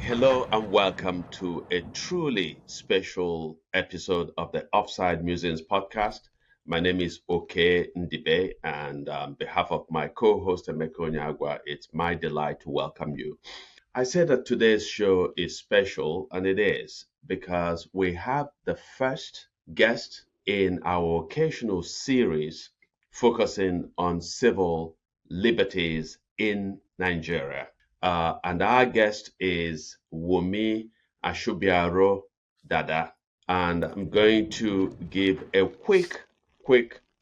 Hello and welcome to a truly special episode of the Offside Musings podcast. My name is Oke Ndibe, and on behalf of my co-host Emeka Onyagwa, it's my delight to welcome you. I said that today's show is special, and it is because we have the first guest in our occasional series focusing on civil liberties in Nigeria. And our guest is Wumi Asubiaro-Dada. And I'm going to give a quick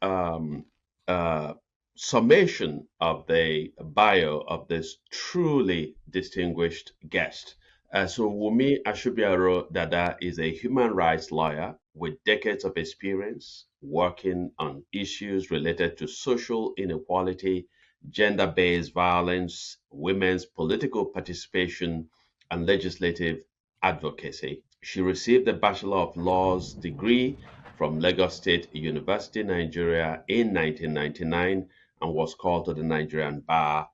uh, summation of the bio of this truly distinguished guest. So Wumi Asubiaro-Dada is a human rights lawyer with decades of experience working on issues related to social inequality, gender-based violence, women's political participation, and legislative advocacy. She received a Bachelor of Laws degree from Lagos State University, Nigeria in 1999 and was called to the Nigerian bar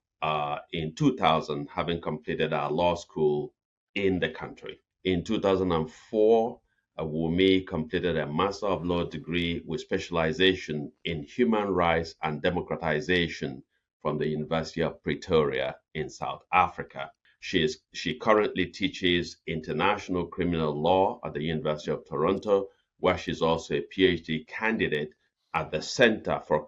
in 2000, having completed our law school in the country. In 2004, Wumi completed a Master of Law degree with specialization in human rights and democratization from the University of Pretoria in South Africa. She currently teaches international criminal law at the University of Toronto, where she's also a PhD candidate at the Center for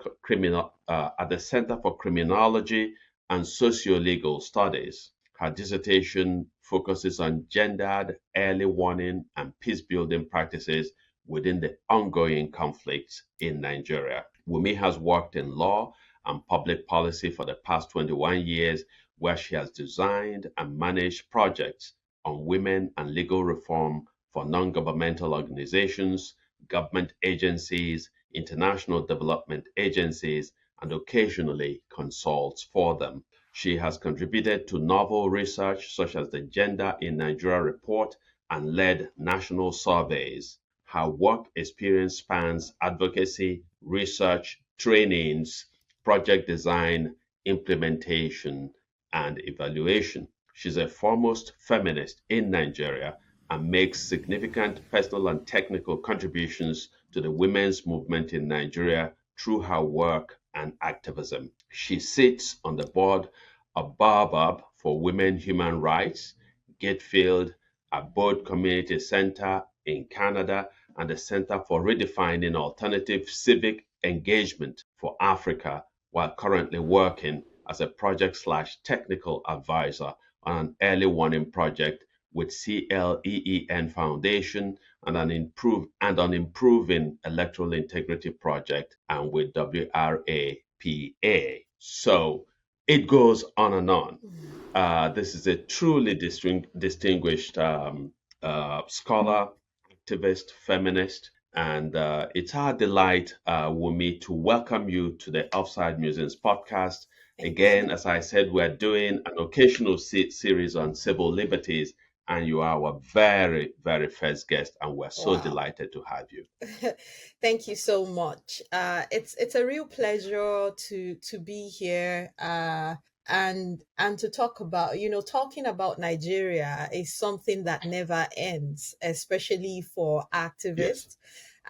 Criminology and Socio-Legal Studies. Her dissertation focuses on gendered early warning and peace-building practices within the ongoing conflicts in Nigeria. Wumi has worked in law and public policy for the past 21 years, where she has designed and managed projects on women and legal reform for non-governmental organizations, government agencies, international development agencies, and occasionally consults for them. She has contributed to novel research such as the Gender in Nigeria report and led national surveys. Her work experience spans advocacy, research, trainings, project design, implementation, and evaluation. She's a foremost feminist in Nigeria and makes significant personal and technical contributions to the women's movement in Nigeria through her work and activism. She sits on the board of Baobab for Women Human Rights, Gatefield, Abode Community Center in Canada, and the Center for Redefining Alternative Civic Engagement for Africa, while currently working as a project/technical advisor on an early warning project with CLEEN Foundation and on improving electoral integrity project and with WRAPA. So it goes on and on. This is a truly distinguished scholar, activist, feminist, and it's our delight, Wumi, to welcome you to the Offside Musings podcast. Again, as I said, we're doing an occasional series on civil liberties, and you are our very, very first guest, and we're so Wow. delighted to have you. Thank you so much. It's a real pleasure to be here and to talk about, talking about Nigeria is something that never ends, especially for Yes. activists.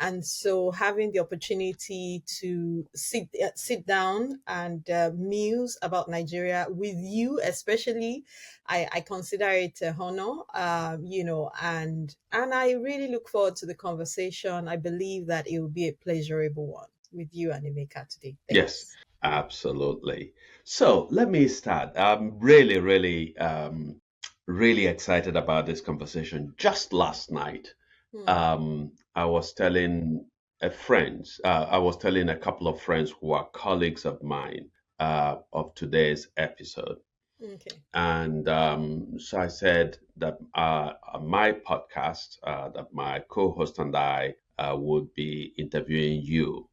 And so having the opportunity to sit down and muse about Nigeria with you, especially, I consider it a honor, and I really look forward to the conversation. I believe that it will be a pleasurable one with you and Emeka today. Yes, Thanks. absolutely. So let me start. I'm really, really excited about this conversation. Just last night, Hmm. I was telling I was telling a couple of friends who are colleagues of mine of today's episode. Okay. And so I said that my podcast, that my co-host and I would be interviewing you.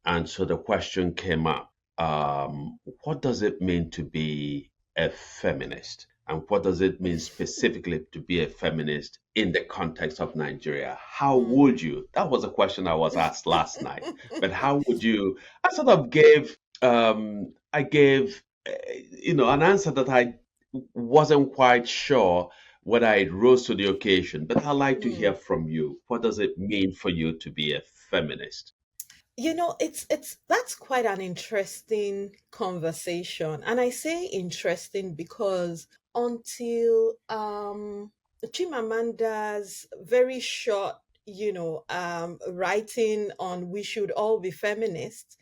And so the question came up, what does it mean to be a feminist? And what does it mean specifically to be a feminist in the context of Nigeria? How Hmm. would you? That was a question I was asked last night. But how would you? I sort of gave, I gave, an answer that I wasn't quite sure whether it rose to the occasion. But I'd like to Mm. hear from you. What does it mean for you to be a feminist? It's that's quite an interesting conversation. And I say interesting because until Chimamanda's very short, writing on we should all be feminists,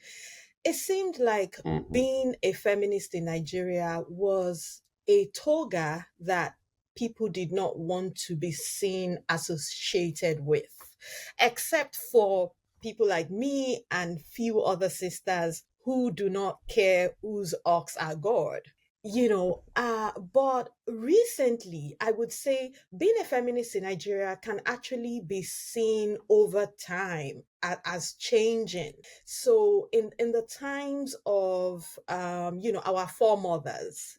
it seemed like Hmm. being a feminist in Nigeria was a toga that people did not want to be seen associated with, except for people like me and few other sisters who do not care whose ox are God. But recently I would say being a feminist in Nigeria can actually be seen over time as changing. So in the times of our foremothers,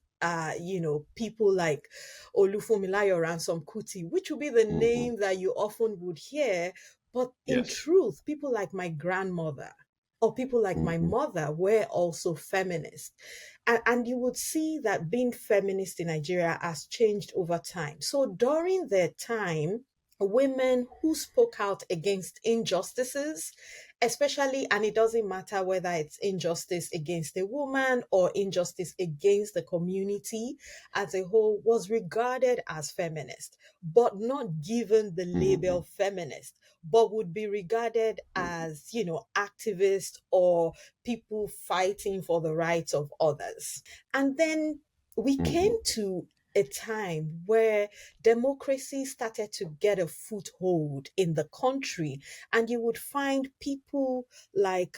people like Olufunmilayo Ransom Kuti, which would be the Hmm. name that you often would hear, but in Yes. truth, people like my grandmother or people like my Hmm. mother were also feminists. And you would see that being feminist in Nigeria has changed over time. So during their time, women who spoke out against injustices, especially, and it doesn't matter whether it's injustice against a woman or injustice against the community as a whole, was regarded as feminist, but not given the label Hmm. feminist, but would be regarded Hmm. as, activists or people fighting for the rights of others. And then we came Hmm. to a time where democracy started to get a foothold in the country, and you would find people like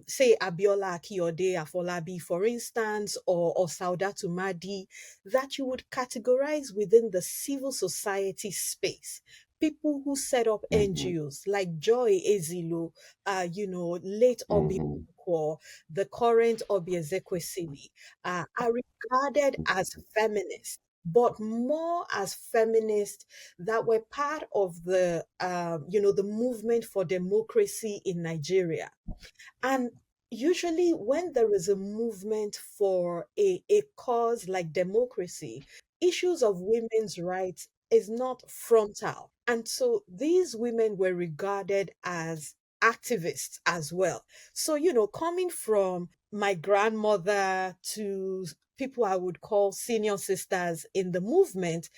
say Abiola Akiyode Afolabi, for instance, or Saudatu Madi, that you would categorize within the civil society space. People who set up Hmm. NGOs like Joy Ezilo, late Obi Hmm. Okonkwo, the current Obi Ezekwesili, are regarded as feminists, but more as feminists that were part of the movement for democracy in Nigeria. And usually, when there is a movement for a cause like democracy, issues of women's rights is not frontal. And so these women were regarded as activists as well. So, coming from my grandmother to people I would call senior sisters in the movement,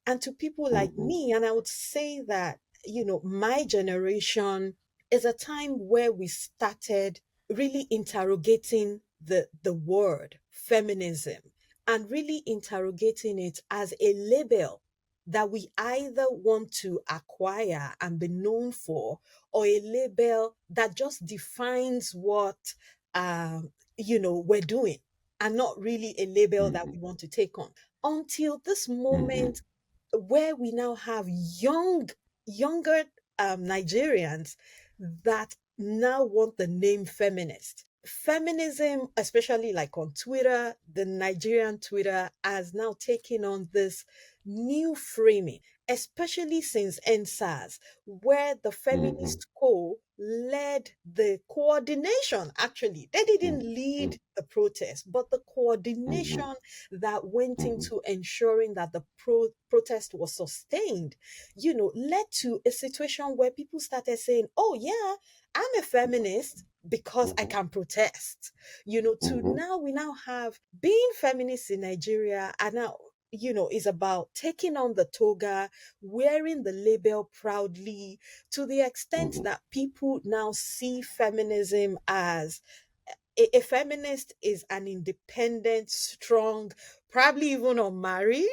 and to people like Hmm. me, and I would say that, my generation is a time where we started really interrogating the word feminism and really interrogating it as a label that we either want to acquire and be known for, or a label that just defines what we're doing, and not really a label that we Hmm. want to take on until this Hmm. moment where we now have younger Nigerians that now want the name feminist. Feminism, especially like on Twitter, the Nigerian Twitter has now taken on this new framing, especially since NSAS, where the Hmm. feminist co led the coordination. Actually, they didn't lead the protest, but the Hmm. coordination that went Hmm. into ensuring that the protest was sustained, led to a situation where people started saying, oh, yeah, I'm a feminist because I Hmm. can protest. To Hmm. now, we now have being feminists in Nigeria, and now, is about taking on the toga, wearing the label proudly, to the extent Hmm. that people now see feminism as a feminist is an independent, strong, probably even unmarried,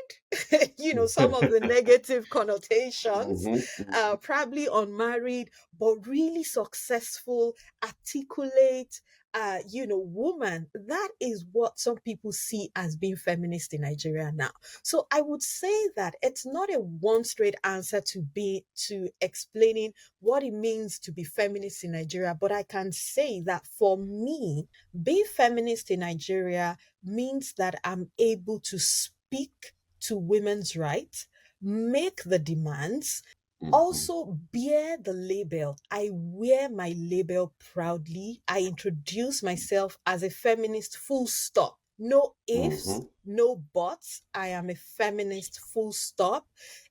some of the negative connotations, Hmm. probably unmarried, but really successful, articulate, woman. That is what some people see as being feminist in Nigeria now. So I would say that it's not a one straight answer to explaining what it means to be feminist in Nigeria, but I can say that for me, being feminist in Nigeria means that I'm able to speak to women's rights, make the demands, Hmm. also bear the label. I wear my label proudly. I introduce myself as a feminist, full stop. No ifs, mhm, no buts. I am a feminist, full stop.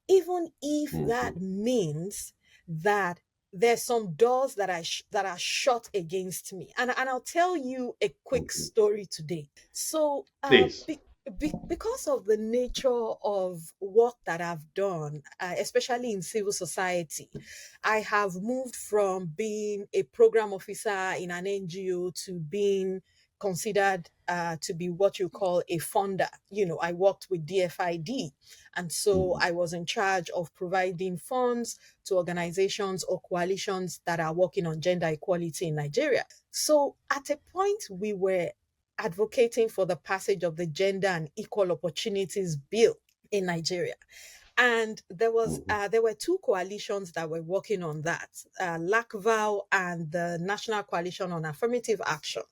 Even if that mhm, means that there's some doors that are shut against me. And I'll tell you a quick mhm. story today. So, Please. because of the nature of work that I've done, especially in civil society, I have moved from being a program officer in an NGO to being considered to be what you call a funder. I worked with DFID, and so Mhm, I was in charge of providing funds to organizations or coalitions that are working on gender equality in Nigeria. So at a point, we were advocating for the passage of the Gender and Equal Opportunities Bill in Nigeria. And mhm, there were two coalitions that were working on that, LACVAL and the National Coalition on Affirmative Action.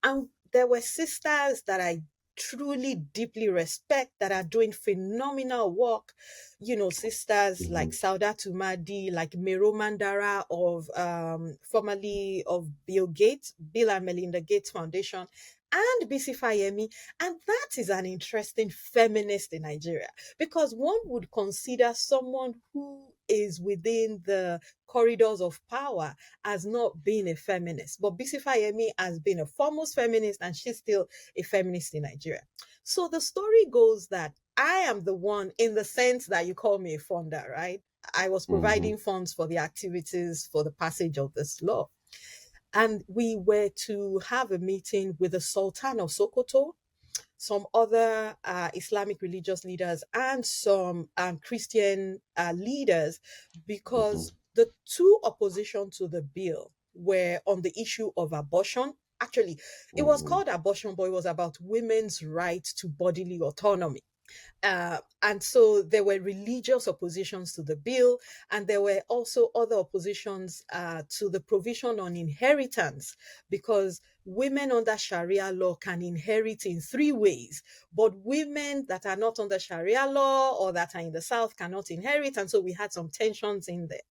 And there were sisters that I truly deeply respect that are doing phenomenal work. Sisters like mhm, Saudat Umadi, like Mero Mandara of formerly of Bill and Melinda Gates Foundation, and Bisi Fayemi. And that is an interesting feminist in Nigeria, because one would consider someone who is within the corridors of power as not being a feminist. But Bisi Fayemi has been a foremost feminist, and she's still a feminist in Nigeria. So the story goes that I am the one, in the sense that you call me a funder, right? I was mhm, providing funds for the activities for the passage of this law. And we were to have a meeting with the Sultan of Sokoto, some other Islamic religious leaders, and some Christian leaders, mhm, because the two opposition to the bill were on the issue of abortion. Actually, it was mhm, called abortion, but it was about women's right to bodily autonomy. And so there were religious oppositions to the bill, and there were also other oppositions to the provision on inheritance, because women under Sharia law can inherit in three ways, but women that are not under Sharia law or that are in the South cannot inherit. And so we had some tensions in there.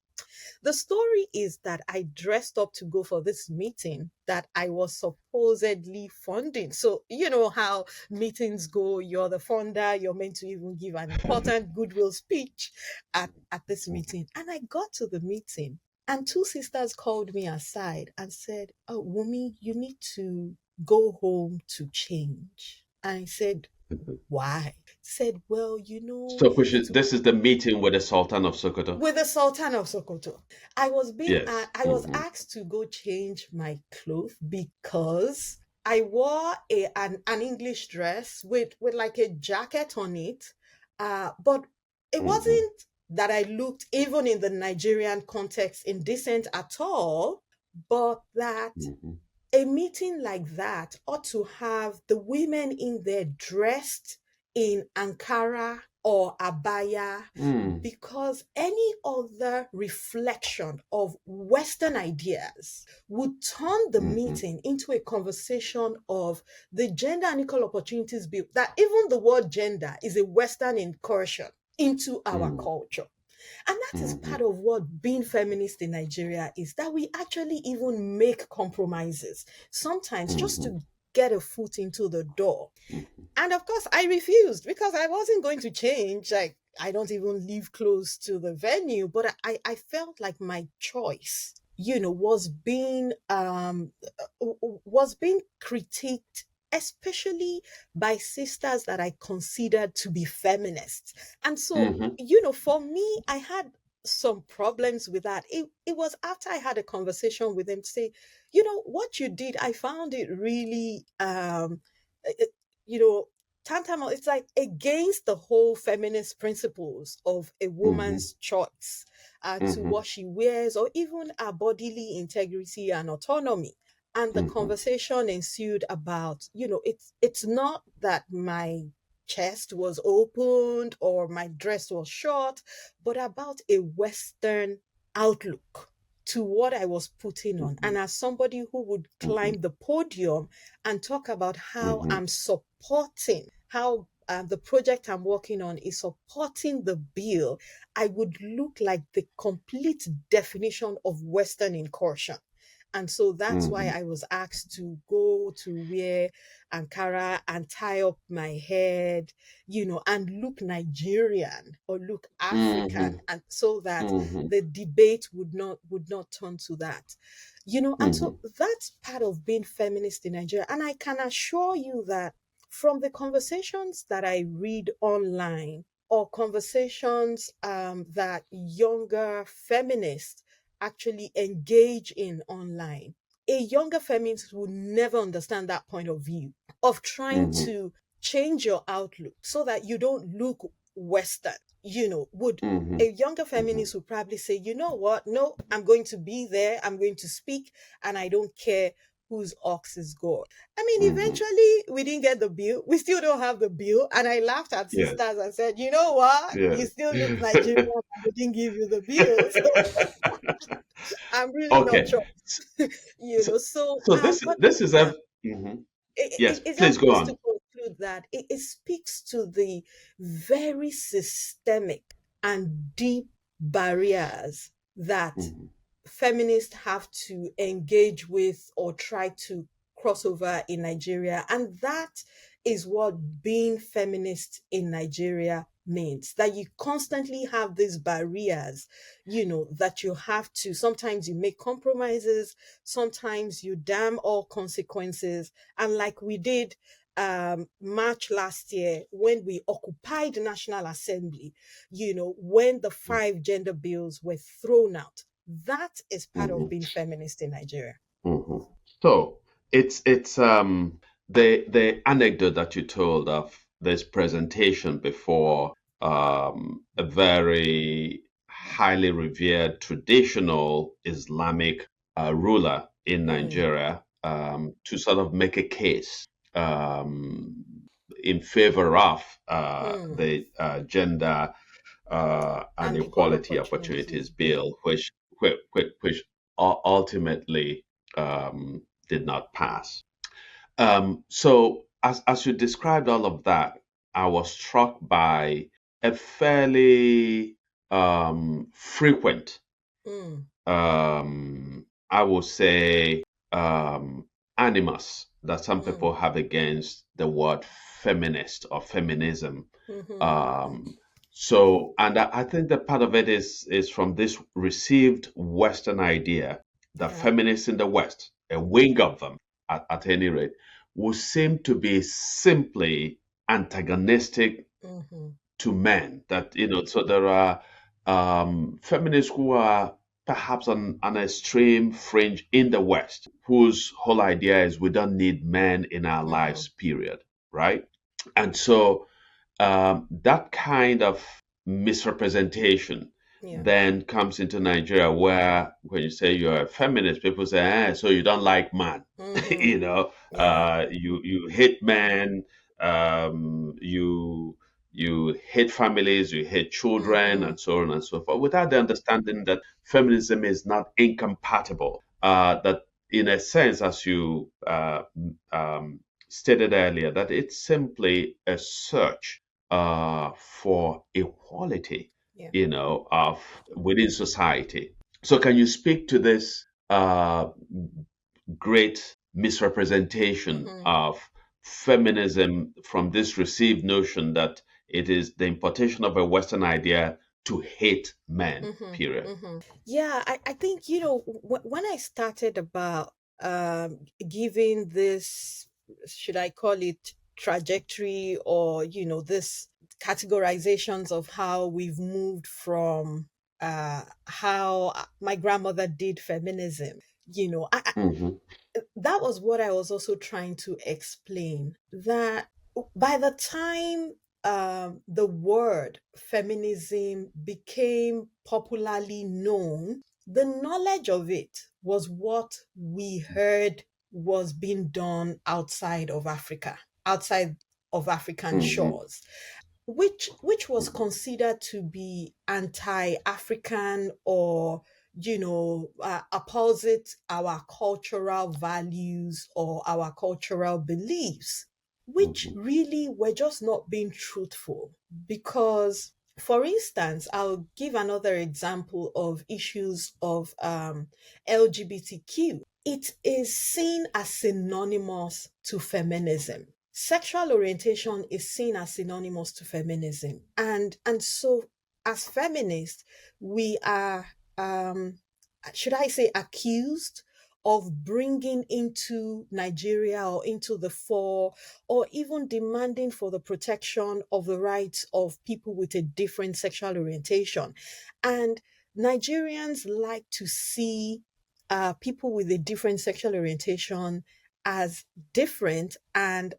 The story is that I dressed up to go for this meeting that I was supposedly funding. So, you know how meetings go, you're the funder, you're meant to even give an important goodwill speech at this meeting. And I got to the meeting, and two sisters called me aside and said, "Oh, Wumi, you need to go home to change." And I said, mhm. "Why?" Said, "Well, So, it's this is the meeting with the Sultan of Sokoto. with the Sultan of Sokoto. Yes. I was Mhm, asked to go change my clothes because I wore an English dress with like a jacket on it. But it mhm, wasn't that I looked, even in the Nigerian context, indecent at all, but that mhm, a meeting like that ought to have the women in there dressed in Ankara or Abaya, mm, because any other reflection of Western ideas would turn the mhm, meeting into a conversation of the Gender and Equal Opportunities Bill, that even the word gender is a Western incursion into our mm, culture. And that is part mhm, of what being feminist in Nigeria is, that we actually even make compromises, sometimes just mhm, to get a foot into the door. mhm, And of course, I refused because I wasn't going to change. Like, I don't even live close to the venue, but I felt like my choice, was being critiqued, especially by sisters that I considered to be feminists. And so, mhm, for me, I had some problems with that. It was after I had a conversation with them to say, what you did, I found it really uh, you know, tantamount. It's like against the whole feminist principles of a mhm, woman's choice to mhm, what she wears, or even her bodily integrity and autonomy. And the mhm, conversation ensued about, it's not that my chest was opened or my dress was short, but about a Western outlook to what I was putting on. mhm, And as somebody who would mhm, climb the podium and talk about how mhm, I'm supporting, how the project I'm working on is supporting the bill, I would look like the complete definition of Western incursion. And so that's why mhm, I was asked to go to wear Ankara and tie up my head, and look Nigerian or look African, mhm, and so that mhm, the debate would not turn to that. And so mhm, that's part of being feminist in Nigeria. And I can assure you that from the conversations that I read online or conversations that younger feminists actually engage in online, a younger feminist would never understand that point of view of trying mhm, to change your outlook so that you don't look Western. Would mhm, a younger mhm, feminist would probably say, you know what? No, I'm going to be there, I'm going to speak, and I don't care whose ox is God. I mean, mhm. eventually we didn't get the bill. We still don't have the bill. And I laughed at Yes, sisters and said, you know what? You yes. still look Nigerian and they didn't give you the bill. So I'm really not Okay. sure. So, So so this but this is yeah, a mhm. Yes, it's please just go just on. to conclude that it speaks to the very systemic and deep barriers that Mhm, feminists have to engage with or try to cross over in Nigeria. And that is what being feminist in Nigeria means, that you constantly have these barriers, that you have to, sometimes you make compromises, sometimes you damn all consequences. And like we did March last year when we occupied the National Assembly, when the five gender bills were thrown out, that is part of mhm, being feminist in Nigeria. mhm. So it's the anecdote that you told of this presentation before a very highly revered traditional Islamic ruler in Mm, Nigeria to sort of make a case um, in favor of mm. the gender and And equal equality opportunities opportunities bill, bill. which ultimately did not pass. So as you described all of that, I was struck by a fairly frequent, Mm, I would say, animus that some mm, people have against the word feminist or feminism. mhm, mhm. Um, and I think that part of it is from this received Western idea that Yeah. feminists in the West, a wing of them at any rate, will seem to be simply antagonistic Mhm, to men. That so there are feminists who are perhaps on an extreme fringe in the West, whose whole idea is we don't need men in our mhm. lives, period, right? And so that kind of misrepresentation Yeah. then comes into Nigeria, where when you say you're a feminist, people say, so you don't like man, Mhm. Yeah. you hate men, you hate families, you hate children, Mhm. and so on and so forth, without the understanding that feminism is not incompatible. That in a sense, as you stated earlier, that it's simply a search for equality, Yeah. of within society. So, can you speak to this great misrepresentation Mhm. of feminism from this received notion that it is the importation of a Western idea to hate men, Mhm. period? Mhm. Yeah, I think when I started about giving this, should I call it trajectory, or this categorizations of how we've moved from how my grandmother did feminism. Hmm. That was what I was also trying to explain, that by the time the word feminism became popularly known, the knowledge of it was what we heard was being done outside of Africa, outside of African Hmm. shores, which was considered to be anti-African, or opposite our cultural values or our cultural beliefs, which Hmm. really were just not being truthful. Because, for instance, I'll give another example of issues of LGBTQ. it is seen as synonymous to feminism. Sexual orientation is seen as synonymous to feminism. And so as feminists, we are should I say accused of bringing into Nigeria or into the fore, or even demanding for the protection of the rights of people with a different sexual orientation. And Nigerians like to see people with a different sexual orientation as different and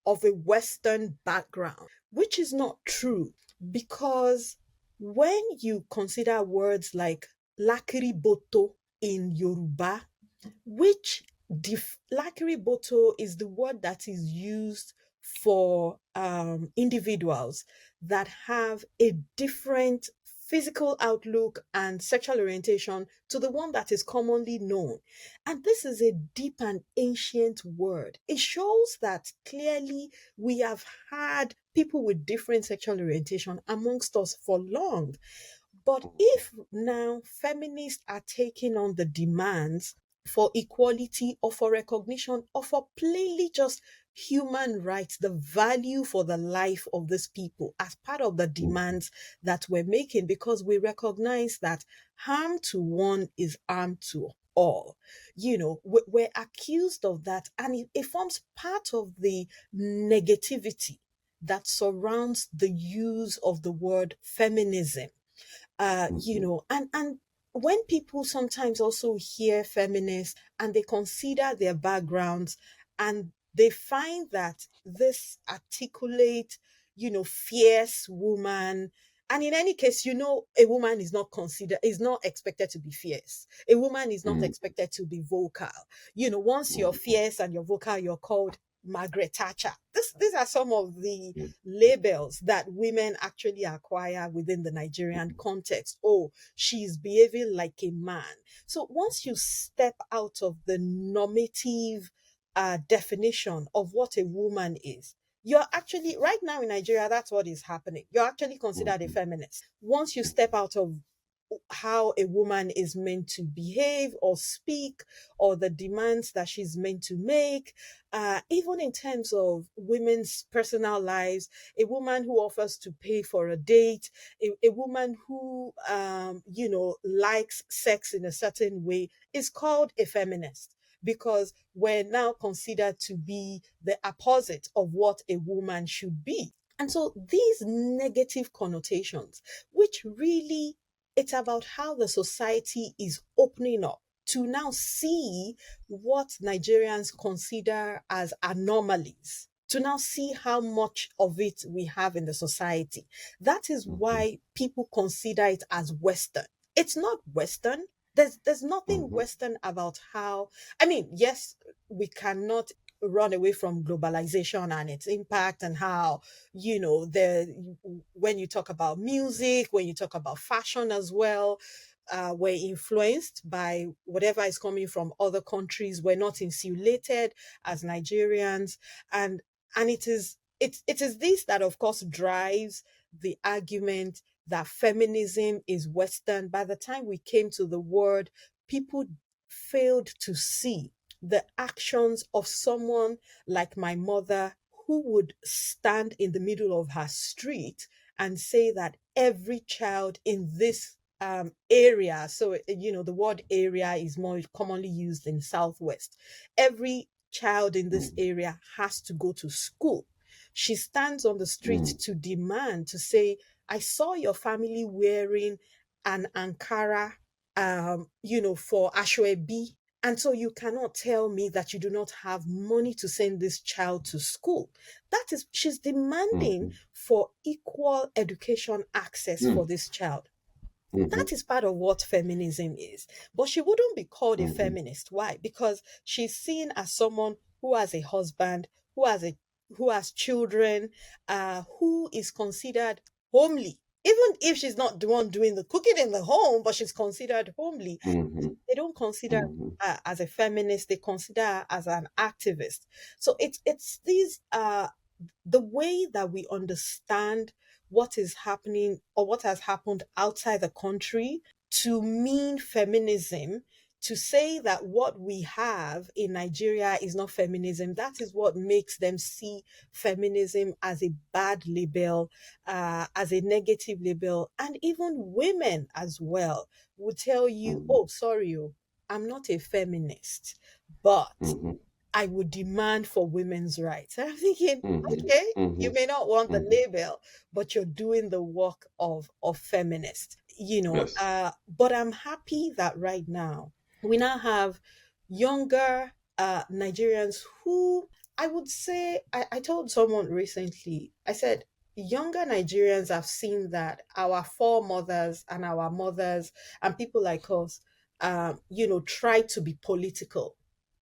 of a Western background, which is not true, because when you consider words like lakiriboto in Yoruba, which lakiriboto is the word that is used for individuals that have a different physical outlook and sexual orientation to the one that is commonly known. And this is a deep and ancient word. It shows that clearly we have had people with different sexual orientation amongst us for long. But if now feminists are taking on the demands for equality or for recognition or for plainly just human rights, the value for the life of these people as part of the mhm, demands that we're making, because we recognize that harm to one is harm to all. We're accused of that, and it forms part of the negativity that surrounds the use of the word feminism. mhm, And when people sometimes also hear feminists and they consider their backgrounds, and they find that this articulate, fierce woman, and in any case, a woman is not expected to be fierce. A woman is not mhm, expected to be vocal. Once you're mhm, fierce and you're vocal, you're called Margaret Thatcher. These are some of the mhm, labels that women actually acquire within the Nigerian context. Oh, she's behaving like a man. So once you step out of the normative definition of what a woman is, you're actually, right now in Nigeria, that's what is happening. You're actually considered a mhm, feminist. Once you step out of how a woman is meant to behave or speak, or the demands that she's meant to make, even in terms of women's personal lives, a woman who offers to pay for a date, a woman who, likes sex in a certain way is called a feminist, because we're now considered to be the opposite of what a woman should be. And so these negative connotations, which really, it's about how the society is opening up to now see what Nigerians consider as anomalies, to now see how much of it we have in the society. That is mhm, why people consider it as Western. It's not Western. There's nothing mhm, Western about how, I mean, yes, we cannot run away from globalization and its impact, and how, when you talk about music, when you talk about fashion as well, we're influenced by whatever is coming from other countries. We're not insulated as Nigerians, and it is this that of course drives the argument that feminism is Western. By the time we came to the word, people failed to see the actions of someone like my mother, who would stand in the middle of her street and say that every child in this area, so the word area is more commonly used in Southwest, every child in this mhm, area has to go to school. She stands on the street mhm, to demand, to say, I saw your family wearing an Ankara, for Ashwebi, and so you cannot tell me that you do not have money to send this child to school. That is, she's demanding mhm, for equal education access for mhm, this child. mhm, That is part of what feminism is. But she wouldn't be called a mhm, feminist. Why? Because she's seen as someone who has a husband, who has children, who is considered homely. Even if she's not the one doing the cooking in the home, but she's considered homely. mhm, They don't consider mhm, as a feminist, they consider her as an activist. So it's these the way that we understand what is happening or what has happened outside the country to mean feminism to say that what we have in Nigeria is not feminism, that is what makes them see feminism as a bad label, as a negative label. And even women as well would tell you, mhm, oh, sorry, oh, I'm not a feminist, but mhm, I would demand for women's rights. And I'm thinking, mhm, okay, you mhm, may not want the mhm. label, but you're doing the work of feminist, Yes. but I'm happy that right now we now have younger Nigerians who I would say, I told someone recently, I said, younger Nigerians have seen that our foremothers and our mothers and people like us, try to be political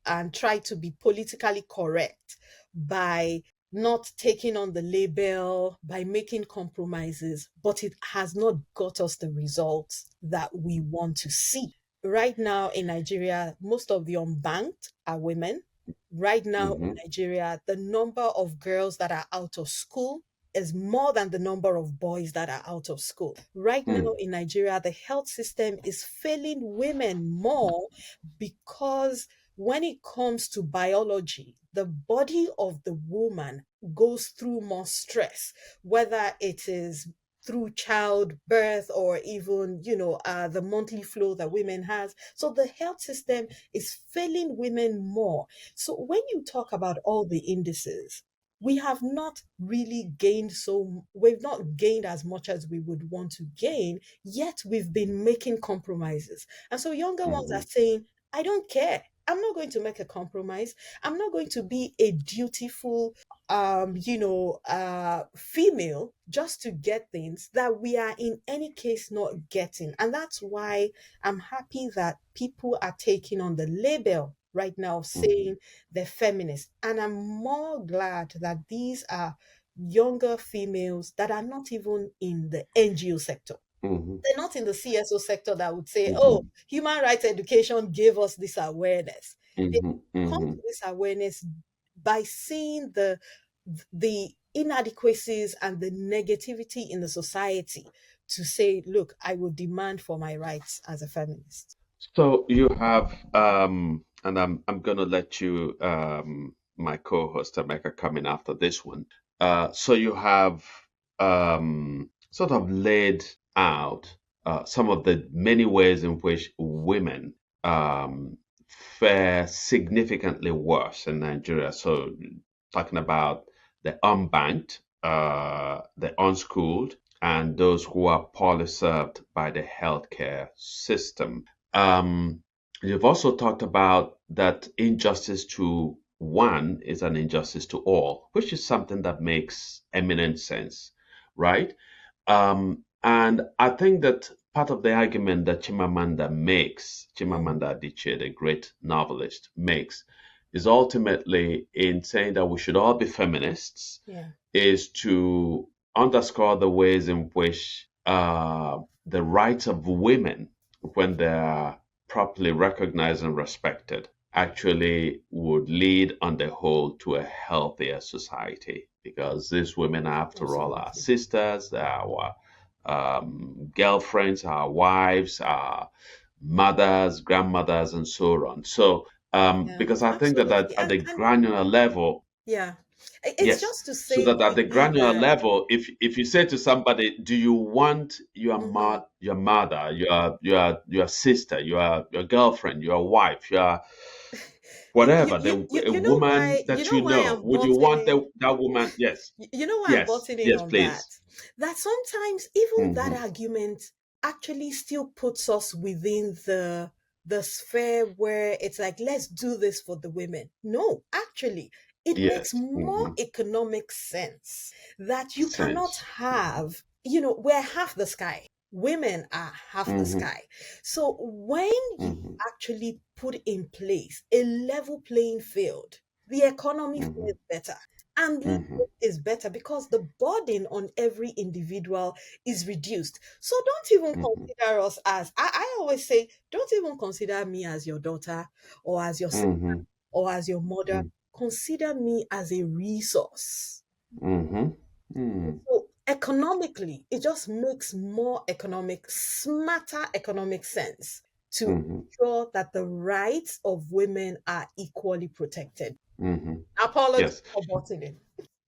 and try to be politically correct by not taking on the label, by making compromises, but it has not got us the results that we want to see. Right now in Nigeria, most of the unbanked are women. Right now in Mhm, Nigeria, the number of girls that are out of school is more than the number of boys that are out of school. Right now mm, in Nigeria, the health system is failing women more because when it comes to biology, the body of the woman goes through more stress, whether it is through childbirth or even the monthly flow that women has. So the health system is failing women more. So when you talk about all the indices, we have not really gained, so we've not gained as much as we would want to gain, yet we've been making compromises. And so younger ones are mhm, saying, I don't care, I'm not going to make a compromise. I'm not going to be a dutiful female just to get things that we are in any case not getting. And that's why I'm happy that people are taking on the label right now mhm, saying they're feminist. And I'm more glad that these are younger females that are not even in the NGO sector. mhm, They're not in the CSO sector that would say, oh, mhm, human rights education gave us this awareness. They mhm, come to mhm, this awareness by seeing the inadequacies and the negativity in the society to say, look, I will demand for my rights as a feminist. So you have, and I'm gonna let you, my co-host Emeka, come in after this one. So you have sort of laid out some of the many ways in which women um, fare significantly worse in Nigeria. So talking about the unbanked, the unschooled, and those who are poorly served by the healthcare system. Um, you've also talked about that injustice to one is an injustice to all, which is something that makes eminent sense, right? And I think that part of the argument that Mm, Chimamanda Adichie, the great novelist, makes, is ultimately in saying that we should all be feminists, yeah, is to underscore the ways in which the rights of women, when they are properly recognized and respected, actually would lead on the whole to a healthier society. Because these women, after all, are absolutely. sisters, they're our girlfriends, our wives, our mothers, grandmothers, and so on. So, Yeah, because I think that absolutely. at the And granular level, yeah, it's yes. just to So say that at the quickly granular that level, if you say to somebody, "Do you want mhm, your mother, your sister, your girlfriend, your wife, your whatever, a woman you that know you why know, I'm would you want buttoning that woman?" Yes, you know why I'm yes, buttoning yes, on that? please. That sometimes even that Hmm. argument actually still puts us within the sphere where it's like, let's do this for the women. No, actually, it makes Yes. more Hmm. economic sense that you cannot Sense. Hmm. have, we're half the sky. Women are half the Hmm. sky. So when you Hmm. actually put in place a level playing field, the economy Hmm. fares better. And Hmm. life is better because the burden on every individual is reduced. So don't even Hmm. consider us as, I always say, don't even consider me as your daughter or as your sister Hmm. or as your mother. Consider me as a resource. Hmm. Hmm. So economically, it just makes more economic, smarter economic sense to Hmm. ensure that the rights of women are equally protected. Hmm. Apologies Yes. for butting in.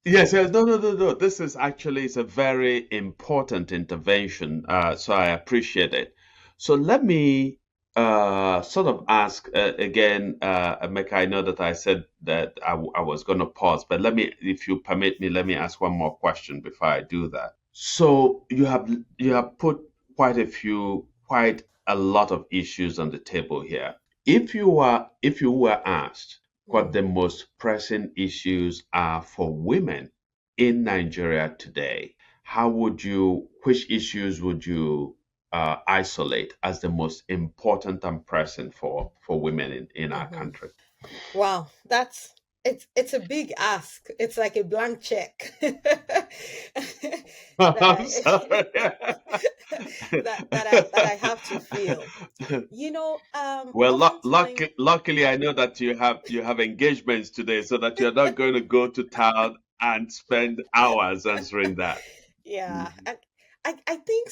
Yes, yes. No, no, no, no. This is actually it's a very important intervention. So I appreciate it. So let me sort of ask again, Emeka. I know that I said that I was going to pause, but let me, if you permit me, let me ask one more question before I do that. So you have put quite a lot of issues on the table here. If you were asked what Mm, the most pressing issues are for women in Nigeria today, which issues would you isolate as the most important and pressing for women in our mhm. country? Wow, it's a big ask. It's like a blank check I'm that sorry. that I have to feel. Well, Oftentimes, luckily, I know that you have engagements today, so that you're not going to go to town and spend hours answering that. yeah, Mhm. and I think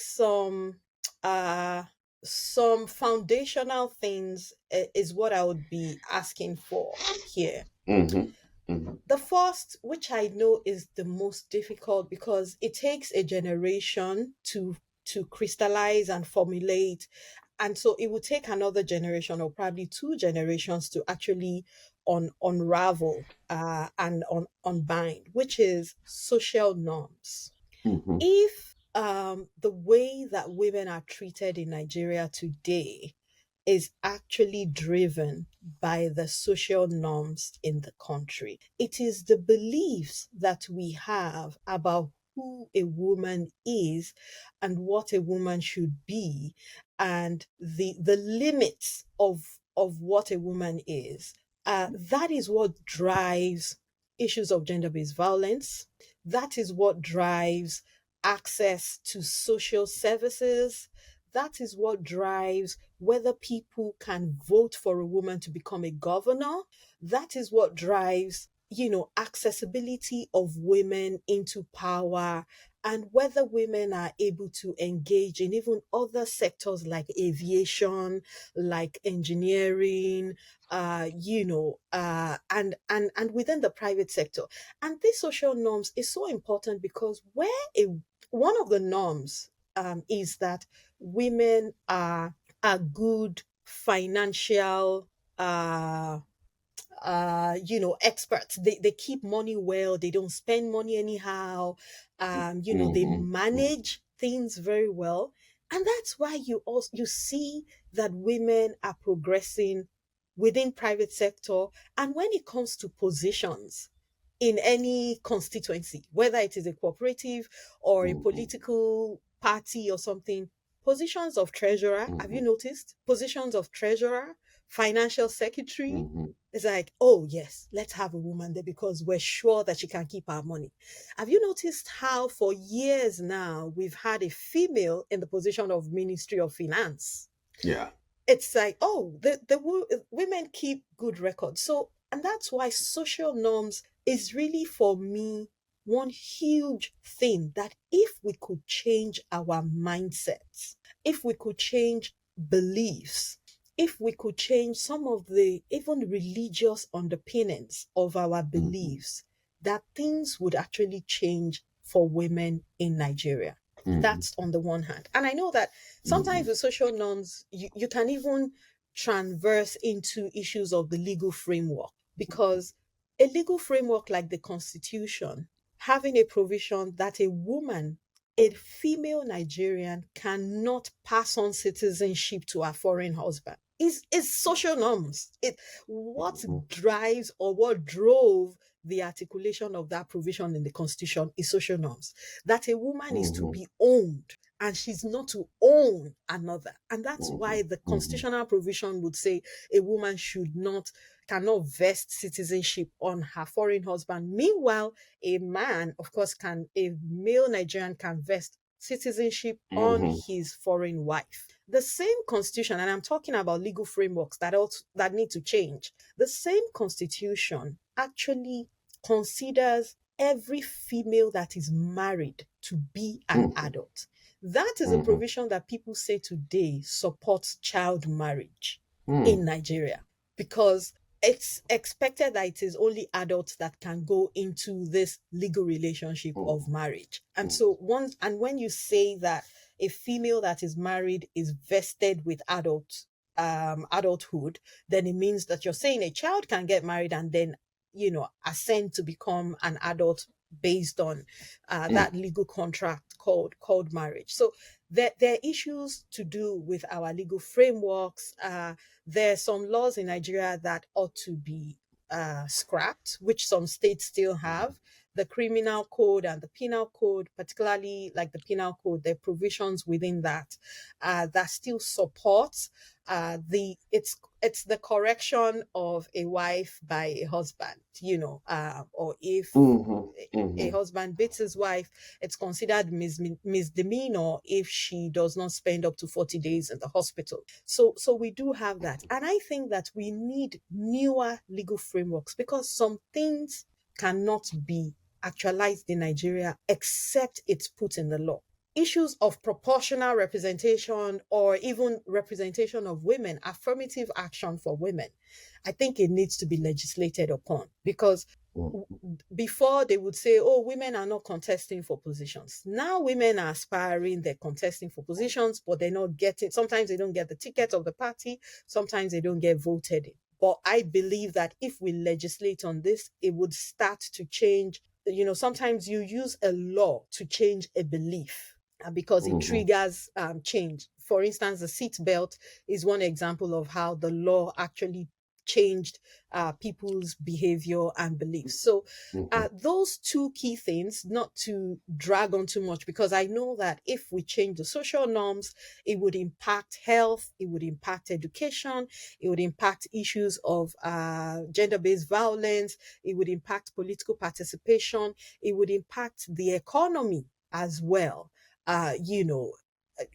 uh some foundational things is what I would be asking for here. Mhm. Mhm. The first, which I know is the most difficult because it takes a generation to crystallize and formulate. And so it will take another generation or probably two generations to actually unravel and unbind, which is social norms. Mhm. If the way that women are treated in Nigeria today is actually driven by the social norms in the country. It is the beliefs that we have about who a woman is and what a woman should be and the limits of what a woman is. That is what drives issues of gender-based violence. That is what drives access to social services. That is what drives whether people can vote for a woman to become a governor. That is what drives, accessibility of women into power and whether women are able to engage in even other sectors like aviation, like engineering, and within the private sector. And these social norms is so important because one of the norms is that women are good financial experts. They keep money well, they don't spend money anyhow. They Mhm. Mhm. manage things very well. And that's why you see that women are progressing within private sector. And when it comes to positions in any constituency, whether it is a cooperative or a Mhm. political party or something, positions of treasurer, have you Mhm. noticed? Positions of treasurer, financial secretary, Mhm. it's like, oh, yes, let's have a woman there because we're sure that she can keep our money. Have you noticed how for years now we've had a female in the position of Ministry of Finance? Yeah. It's like, oh, the women keep good records. So, and that's why social norms is really for me one huge thing that if we could change our mindsets, if we could change beliefs, if we could change some of the even religious underpinnings of our Mhm. beliefs, that things would actually change for women in Nigeria. Mhm. That's on the one hand. And I know that sometimes Mhm. with social norms, you can even transverse into issues of the legal framework because a legal framework like the Constitution, having a provision that a woman, a female Nigerian, cannot pass on citizenship to her foreign husband is social norms. What Mhm. drives or what drove the articulation of that provision in the Constitution is social norms. That a woman is to Mhm. be owned and she's not to own another. And that's why Mhm. the Mhm. constitutional provision would say a woman cannot vest citizenship on her foreign husband. Meanwhile, a man, of course, a male Nigerian can vest citizenship on Mhm. his foreign wife. The same constitution, and I'm talking about legal frameworks that need to change. The same constitution actually considers every female that is married to be an Mhm. adult. That is a Mhm. provision that people say today supports child marriage Mm. in Nigeria, because it's expected that it is only adults that can go into this legal relationship of Mm. marriage. And Mm. so once, and when you say that a female that is married is vested with adulthood, then it means that you're saying a child can get married and then, ascend to become an adult based on Mm. that legal contract called marriage. So there are issues to do with our legal frameworks. There are some laws in Nigeria that ought to be scrapped, which some states still have. The criminal code and the penal code, particularly like the penal code, there are provisions within that that still supports the it's the correction of a wife by a husband, or if Mhm. a Mhm. husband beats his wife, it's considered misdemeanor if she does not spend up to 40 days in the hospital. So we do have that. And I think that we need newer legal frameworks, because some things cannot be actualized in Nigeria except it's put in the law. Issues of proportional representation or even representation of women, affirmative action for women, I think it needs to be legislated upon, because Mm. before they would say, oh, women are not contesting for positions. Now women are aspiring, they're contesting for positions, but they're not getting, sometimes they don't get the ticket of the party, sometimes they don't get voted in. But I believe that if we legislate on this, it would start to change. Sometimes you use a law to change a belief because it Mhm. triggers change. For instance, the seat belt is one example of how the law actually changed people's behavior and beliefs. So, Mhm. those two key things, not to drag on too much, because I know that if we change the social norms, it would impact health, it would impact education, it would impact issues of gender based violence, it would impact political participation, it would impact the economy as well.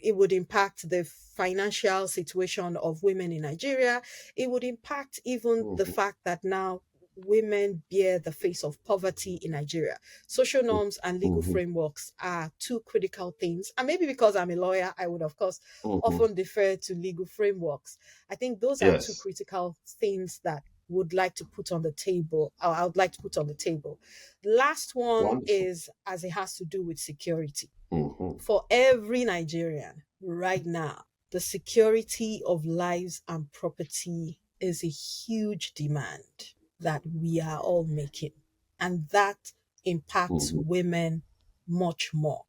It would impact the financial situation of women in Nigeria. It would impact even the Mhm. fact that now women bear the face of poverty in Nigeria. Social norms and legal Mhm. frameworks are two critical things. And maybe because I'm a lawyer, I would, of course, Mhm. often defer to legal frameworks. I think those are two Yes. critical things that would like to put on the table, or I would like to put on the table. Last one Wonderful. is as it has to do with security Mhm. for every Nigerian right now. The security of lives and property is a huge demand that we are all making. And that impacts Mhm. women much more,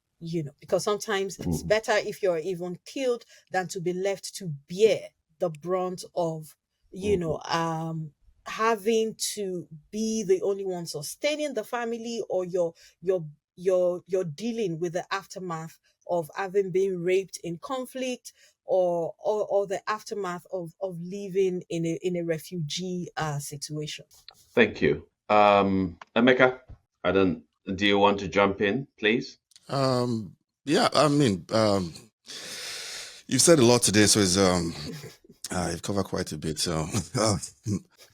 because sometimes it's Mhm. better if you're even killed than to be left to bear the brunt of, you Mhm. know, um, having to be the only one sustaining the family, or you're dealing with the aftermath of having been raped in conflict, or the aftermath of living in a refugee situation. Thank you. Emeka, I don't. Do you want to jump in, please? Um, yeah, I mean, you've said a lot today, so you've covered quite a bit. So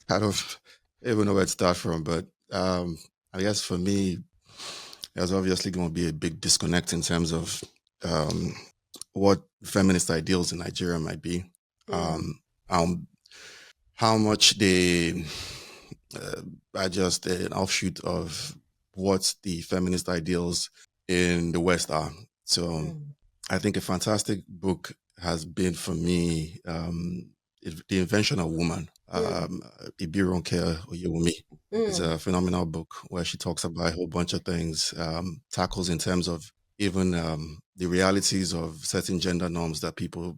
I don't even know where to start from, but I guess for me, there's obviously going to be a big disconnect in terms of um, what feminist ideals in Nigeria might be. Mm, Um, um, how much they uh, are just an offshoot of what the feminist ideals in the West are. So mm, I think a fantastic book has been for me The Invention of Woman. mm, Ibironke Oyewumi. It's mm, a phenomenal book where she talks about a whole bunch of things, tackles in terms of even the realities of certain gender norms that people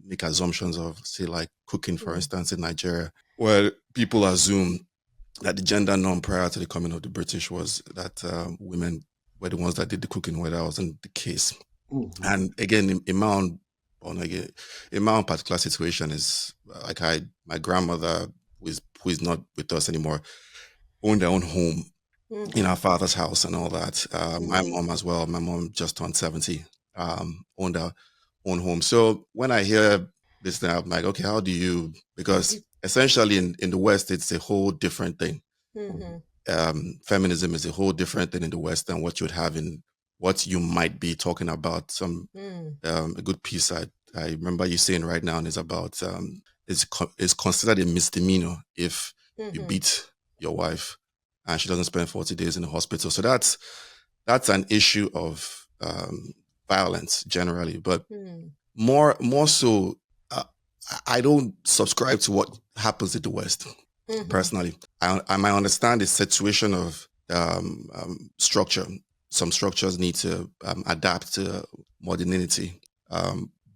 make assumptions of, say, like cooking, for mm, instance, in Nigeria, where people assume that the gender norm prior to the coming of the British was that women were the ones that did the cooking, where that wasn't the case. Mhm. And again, in my own, on again, in my own particular situation is like my grandmother who is not with us anymore, owned their own home in mhm, our father's house and all that. My mhm, mom as well. My mom just turned 70, owned her own home. So when I hear this thing, I'm like, okay, how do you, because essentially in the West, it's a whole different thing. mhm, Feminism is a whole different thing in the West than what you would have in what you might be talking about. Some Mm. a good piece I remember you saying right now is about it's considered a misdemeanor if you Mm-hmm. beat your wife and she doesn't spend 40 days in the hospital. So that's an issue of violence generally, but Mm. more so, uh, I don't subscribe to what happens in the West Mm-hmm. personally. I might understand the situation of structure. Some structures need to adapt to modernity.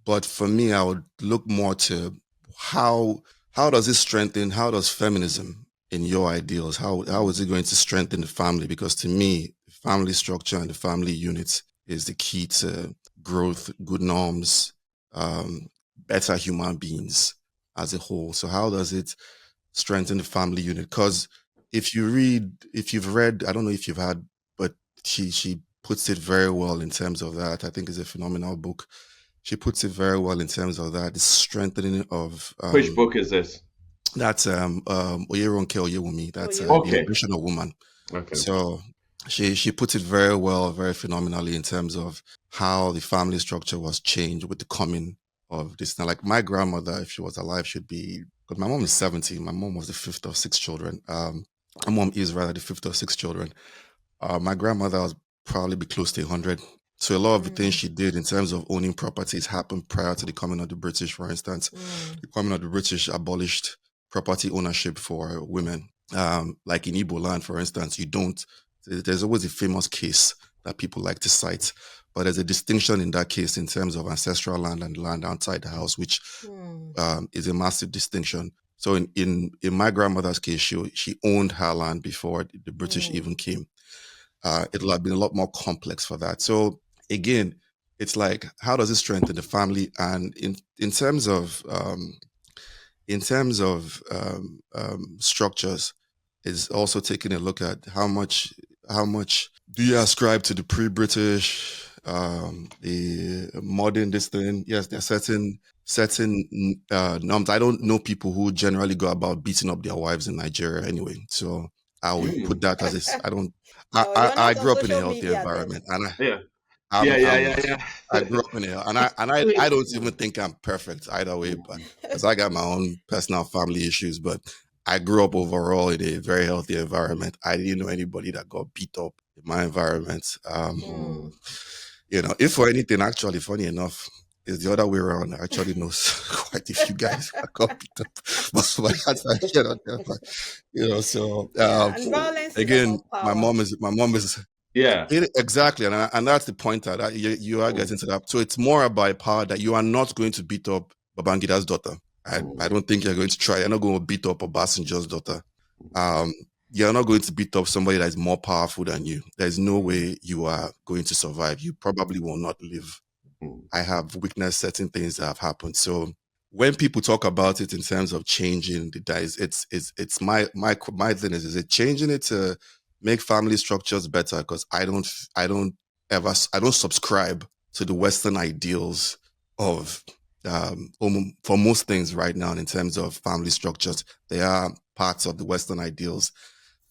But for me, I would look more to how how does it strengthen? How does feminism, in your ideals, how is Mm. it going to strengthen the family? Because to me, the family structure and the family unit is the key to growth, good norms, um, better human beings as a whole. So how does it strengthen the family unit? Because if you've read, I don't know if you've had, but she puts it very well in terms of that. I think it's a phenomenal book. She puts it very well in terms of that, the strengthening of Which book is this? that's Oyeronke Oyewumi. Oh, That's you the Okay. okay. Innovation of Woman. Okay. So she puts it very well, very phenomenally in terms of how the family structure was changed with the coming of this. Now, like my grandmother, if she was alive, should be. Because my mom is 70. My mom was the fifth of six children. My mom is rather the fifth of six children. My grandmother was probably be close to 100. So a lot of the things Mm. she did in terms of owning properties happened prior to the coming of the British. For instance, Mm. the coming of the British abolished property ownership for women. Like in Igbo land, for instance, you don't. There's always a famous case that people like to cite, but there's a distinction in that case in terms of ancestral land and land outside the house, which Mm. is a massive distinction. So in my grandmother's case, she owned her land before the British Mm. even came. It'll have been a lot more complex for that. So again, it's like how does it strengthen the family? And in terms of structures, is also taking a look at how much do you ascribe to the pre-British, the modern this thing. Yes, there are certain norms. I don't know people who generally go about beating up their wives in Nigeria anyway. So I would put that as a. I don't. Oh, you're I not on grew up in a social healthy media then. environment, and Yeah. Yeah, I'm yeah, I'm yeah, I yeah. grew up in it, and I I mean, don't even think I'm perfect either way, but because I got my own personal family issues, but I grew up overall in a very healthy environment. I didn't know anybody that got beat up in my environment. Mm. If for anything, actually, funny enough, is the other way around. I actually know quite a few guys that got beat up, but that's so Yeah, and violence is again, about power. my mom is yeah. exactly, and that's the point that you are Mm, getting to that. So it's more about power that you are not going to beat up Babangida's daughter. I mm, don't think you're going to try. You're not going to beat up Obasanjo's daughter. Um, you're not going to beat up somebody that is more powerful than you. There's no Mm. way you are going to survive. You probably will not live. mm, I have witnessed certain things that have happened. So when people talk about it in terms of changing the dice, it's my thing is it changing it to make family structures better? Because I don't subscribe to the Western ideals of for most things right now in terms of family structures. There are parts of the Western ideals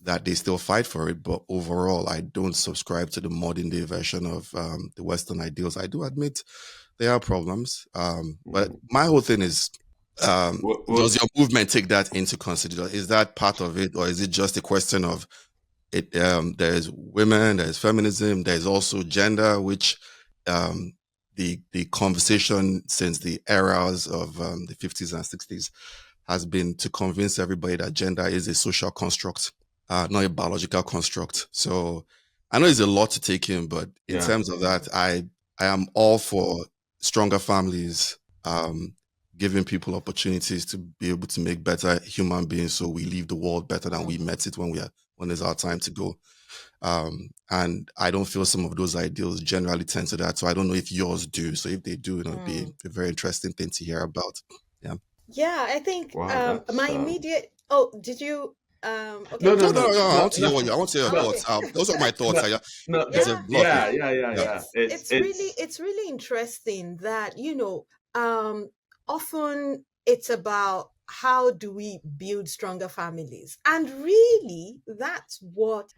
that they still fight for it, but overall, I don't subscribe to the modern day version of the Western ideals. I do admit there are problems, but mm. my whole thing is, Well, does your movement take that into consideration? Is that part of it, or is it just a question of it? There's women, there's feminism, there's also gender, which um, the conversation since the eras of the 50s and 60s has been to convince everybody that gender is a social construct, not a biological construct. So I know it's a lot to take in, but in yeah. terms of that, I am all for stronger families, um, giving people opportunities to be able to make better human beings, so we leave the world better than we Mm. met it when it's our time to go. And I don't feel some of those ideals generally tend to that. So I don't know if yours do. So if they do, it'd be Mm. a very interesting thing to hear about. Yeah. Yeah, I think Wow, my that's immediate oh, did you okay, no, no, No, just no, no, no. I no, want to hear no, what I want to hear your no, okay. thoughts. Those are my thoughts. no, no. There's a Yeah, lot of Yeah, people. yeah, yeah, Yeah. yeah. It's it's really interesting that, often it's about how do we build stronger families. And really, that's what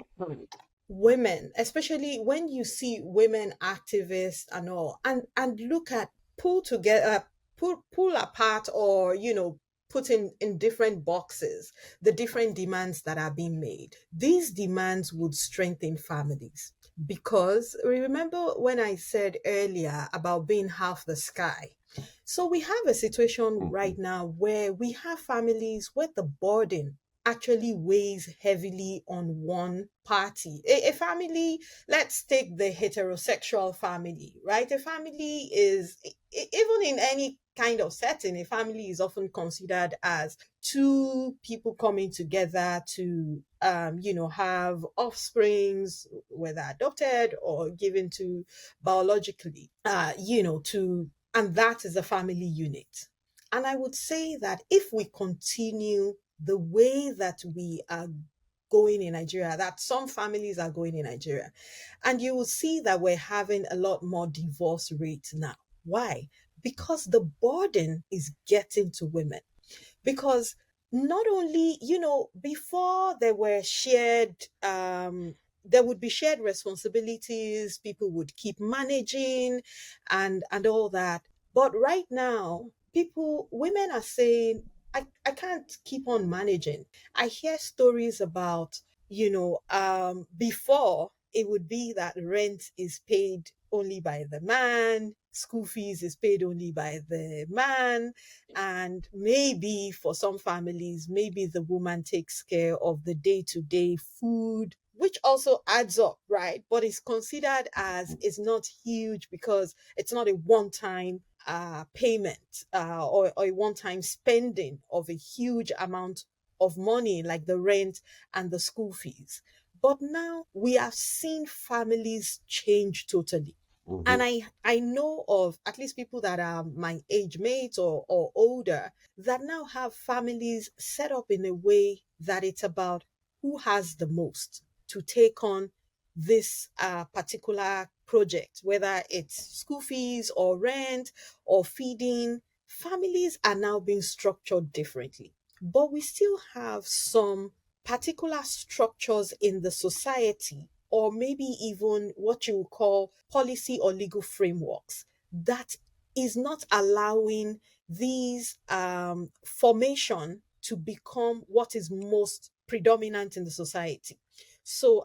women, especially when you see women activists and all, and look at pull together, pull apart, or put in different boxes the different demands that are being made. These demands would strengthen families, because remember when I said earlier about being half the sky. So we have a situation right Mhm. now where we have families where the burden actually weighs heavily on one party. A family, let's take the heterosexual family, right? A family is, even in any kind of setting, a family is often considered as two people coming together to, have offsprings, whether adopted or given to biologically, to, and that is a family unit. And I would say that if we continue the way that we are going in Nigeria, that some families are going in Nigeria, and you will see that we're having a lot more divorce rates now. Why? Because the burden is getting to women. Because not only, before there would be shared responsibilities, people would keep managing and all that. But right now, women are saying, I can't keep on managing. I hear stories about, before it would be that rent is paid only by the man, school fees is paid only by the man, and maybe for some families, maybe the woman takes care of the day to day food, which also adds up, right? But it's considered as, it's not huge because it's not a one time payment, or a one time spending of a huge amount of money like the rent and the school fees. But now we have seen families change totally. And Mhm. I know of at least people that are my age mates, or older, that now have families set up in a way that it's about who has the most to take on this particular project, whether it's school fees or rent or feeding. Families are now being structured differently. But we still have some particular structures in the society, or maybe even what you would call policy or legal frameworks, that is not allowing these formation to become what is most predominant in the society. So,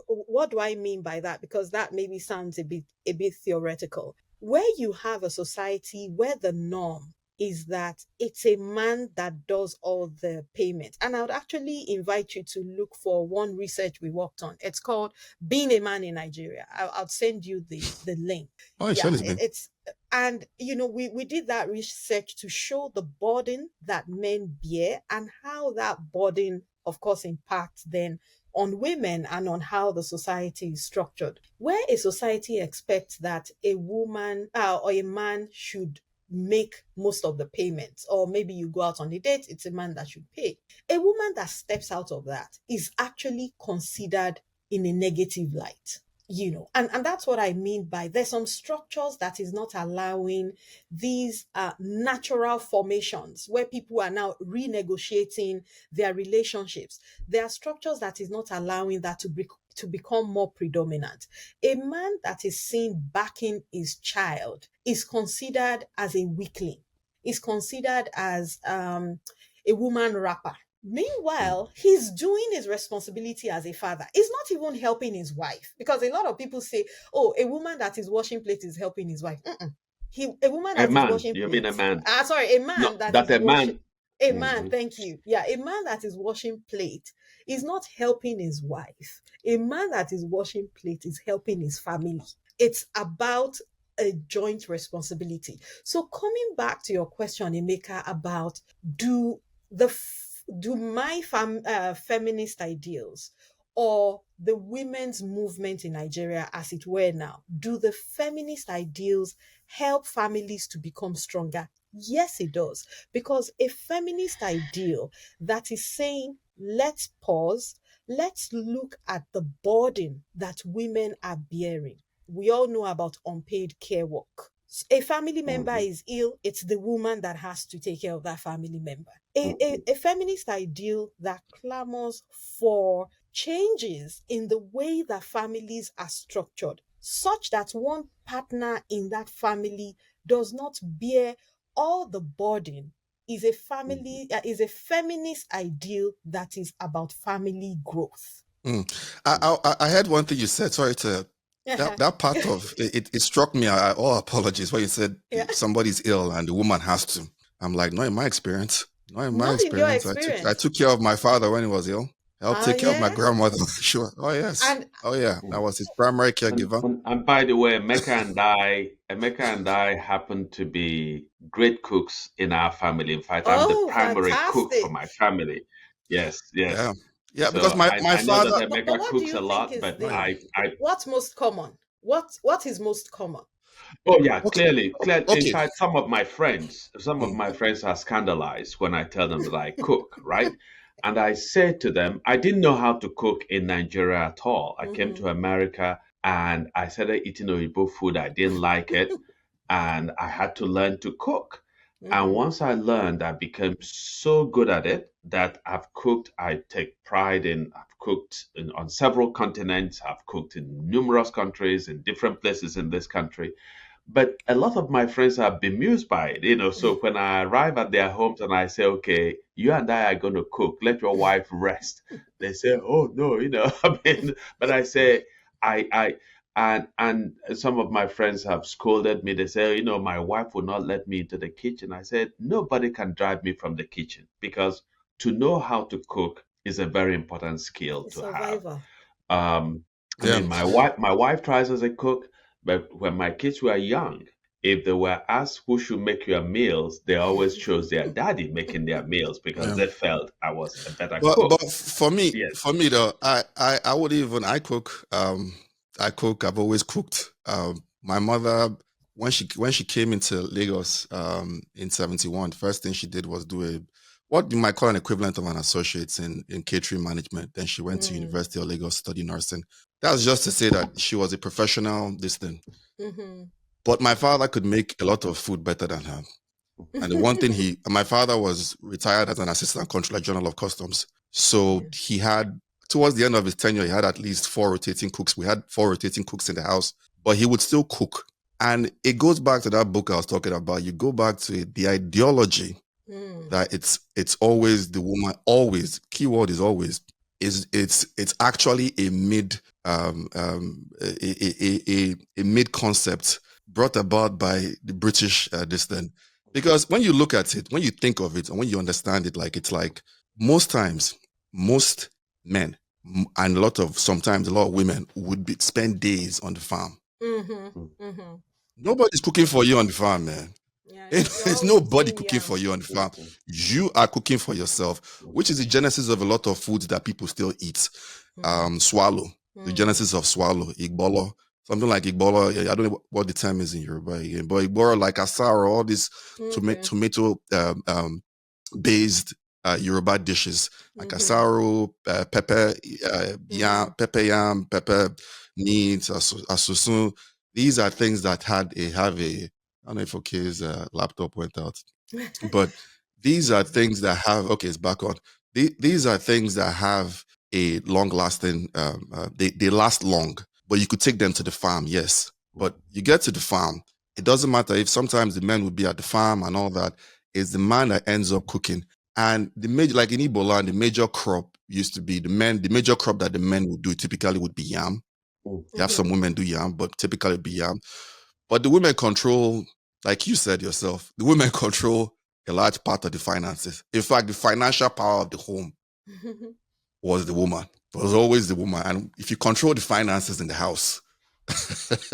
what do I mean by that? Because that maybe sounds a bit theoretical. Where you have a society where the norm is that it's a man that does all the payment. And I would actually invite you to look for one research we worked on. It's called Being a Man in Nigeria. I'll send you the link. Oh, it Yeah, surely has been. it's, and we did that research to show the burden that men bear, and how that burden, of course, impacts then on women, and on how the society is structured. Where a society expects that a woman, or a man should make most of the payments, or maybe you go out on a date, it's a man that should pay. A woman that steps out of that is actually considered in a negative light. And that's what I mean by, there's some structures that is not allowing these natural formations where people are now renegotiating their relationships. There are structures that is not allowing that to become more predominant. A man that is seen backing his child is considered as a weakling, is considered as a woman rapper. Meanwhile, he's doing his responsibility as a father. He's not even helping his wife, because a lot of people say, "Oh, a woman that is washing plates is helping his wife." Mm-mm. A woman A that is man, washing you mean a plates. man? Sorry, a No, man that that is a washing. man. A man, Mhm. thank you. Yeah, a man that is washing plate is not helping his wife. A man that is washing plate is helping his family. It's about a joint responsibility. So coming back to your question, Emeka, about do do my feminist ideals, or the women's movement in Nigeria, as it were now, do the feminist ideals help families to become stronger? Yes, it does. Because a feminist ideal that is saying, let's pause, let's look at the burden that women are bearing. We all know about unpaid care work. A family member Mhm. is ill, it's the woman that has to take care of that family member. A, Mhm. a, a feminist ideal that clamors for changes in the way that families are structured, such that one partner in that family does not bear all the burden, is a Mhm. family is a feminist ideal that is about family growth. Mm. I heard one thing you said. Sorry to that part of it struck me. Oh, apologies. When you said Yeah. somebody's ill and the woman has to, I'm like, not in my experience. Not in my Not in your experience. I experience. took care of my father when he was ill. Helped Ah, take care of my yeah. grandmother. Sure. Oh yes. And Oh yeah. I Mhm. was his primary caregiver. And by the way, Emeka and I happen to be great cooks in our family. In fact, I'm the oh, primary cook for fantastic. my family. Yes, Yeah. yes. Yeah. Because So my I know that father. But Emeka what do cooks you a think lot, is but Oh yeah. what's most common? What is most common? oh yeah, Okay. clearly. In Okay. fact, some of Mm, my friends are scandalized when I tell them that I cook, right? And I say to them, I didn't know how to cook in Nigeria at all. I came Mm-hmm. to America and I started eating Oyibo food. I didn't like it, and I had to learn to cook. And Mm-hmm. once I learned, I became so good at it that I've cooked. I take pride in. I've cooked on several continents. I've cooked in numerous countries, in different places in this country, but a lot of my friends are bemused by it, So when I arrive at their homes and I say, okay, you and I are going to cook, let your wife rest. They say, oh no, I mean, but I say, I, and some of my friends have scolded me. They say, my wife will not let me into the kitchen. I said, nobody can drive me from the kitchen because to know how to cook is a very important skill A to have. survivor. Um, I yeah. mean, my wife tries as a cook, but when my kids were young, if they were asked who should make your meals, they always chose their daddy making their meals because Yeah. they felt I was a better But cook. for Yes. me though, I would even I cook. I cook. I've always cooked. My mother when she came into Lagos in 71, first thing she did was do a what you might call an equivalent of an associates in catering management. Then she went to Mm. University of Lagos study nursing. That's just to say that she was a professional this thing. Mm-hmm. But my father could make a lot of food better than her. And the one thing my father was retired as an assistant controller general of customs. So Yeah. he had, towards the end of his tenure, he had at least 4 rotating cooks. We had 4 rotating cooks in the house, but he would still cook. And it goes back to that book I was talking about. You go back to it, the ideology Mm. that it's always the woman, always, keyword is always, it's actually a mid a mid concept brought about by the British this then. Because when you look at it, when you think of it, and when you understand it, like it's like most times, most men and sometimes a lot of women would spend days on the farm. Mm-hmm. Mm, Mm-hmm. Nobody's cooking for you on the farm, man. Yeah, you're It's all nobody eating cooking for yam. you on the farm. mm, You are cooking for yourself, mm, which is the genesis of a lot of foods that people still eat. Mm. Swallow, the Mm. genesis of swallow, igbolo, something like igbolo. I don't know what the term is in Yoruba again, but igbolo like asaro, all these Okay. tomato based Yoruba dishes like Mm-hmm. asaro, Mm-hmm. yam, pepper meat, asusun. These are things that have a. I don't know if OK's laptop went out, but these are things that have. Okay, it's back on. These are things that have a long lasting. They last long, but you could take them to the farm, yes. mm, But you get to the farm, it doesn't matter if sometimes the men would be at the farm and all that. It's the man that ends up cooking. And the major, like in Ebola, the major crop used to be the men. The major crop that the men would do typically would be yam. mm, You have some Mm-hmm. women do yam, but typically it'd be yam. But the women control, like you said yourself, the women control a large part of the finances. In fact, the financial power of the home was the woman. It was always the woman. And if you control the finances in the house,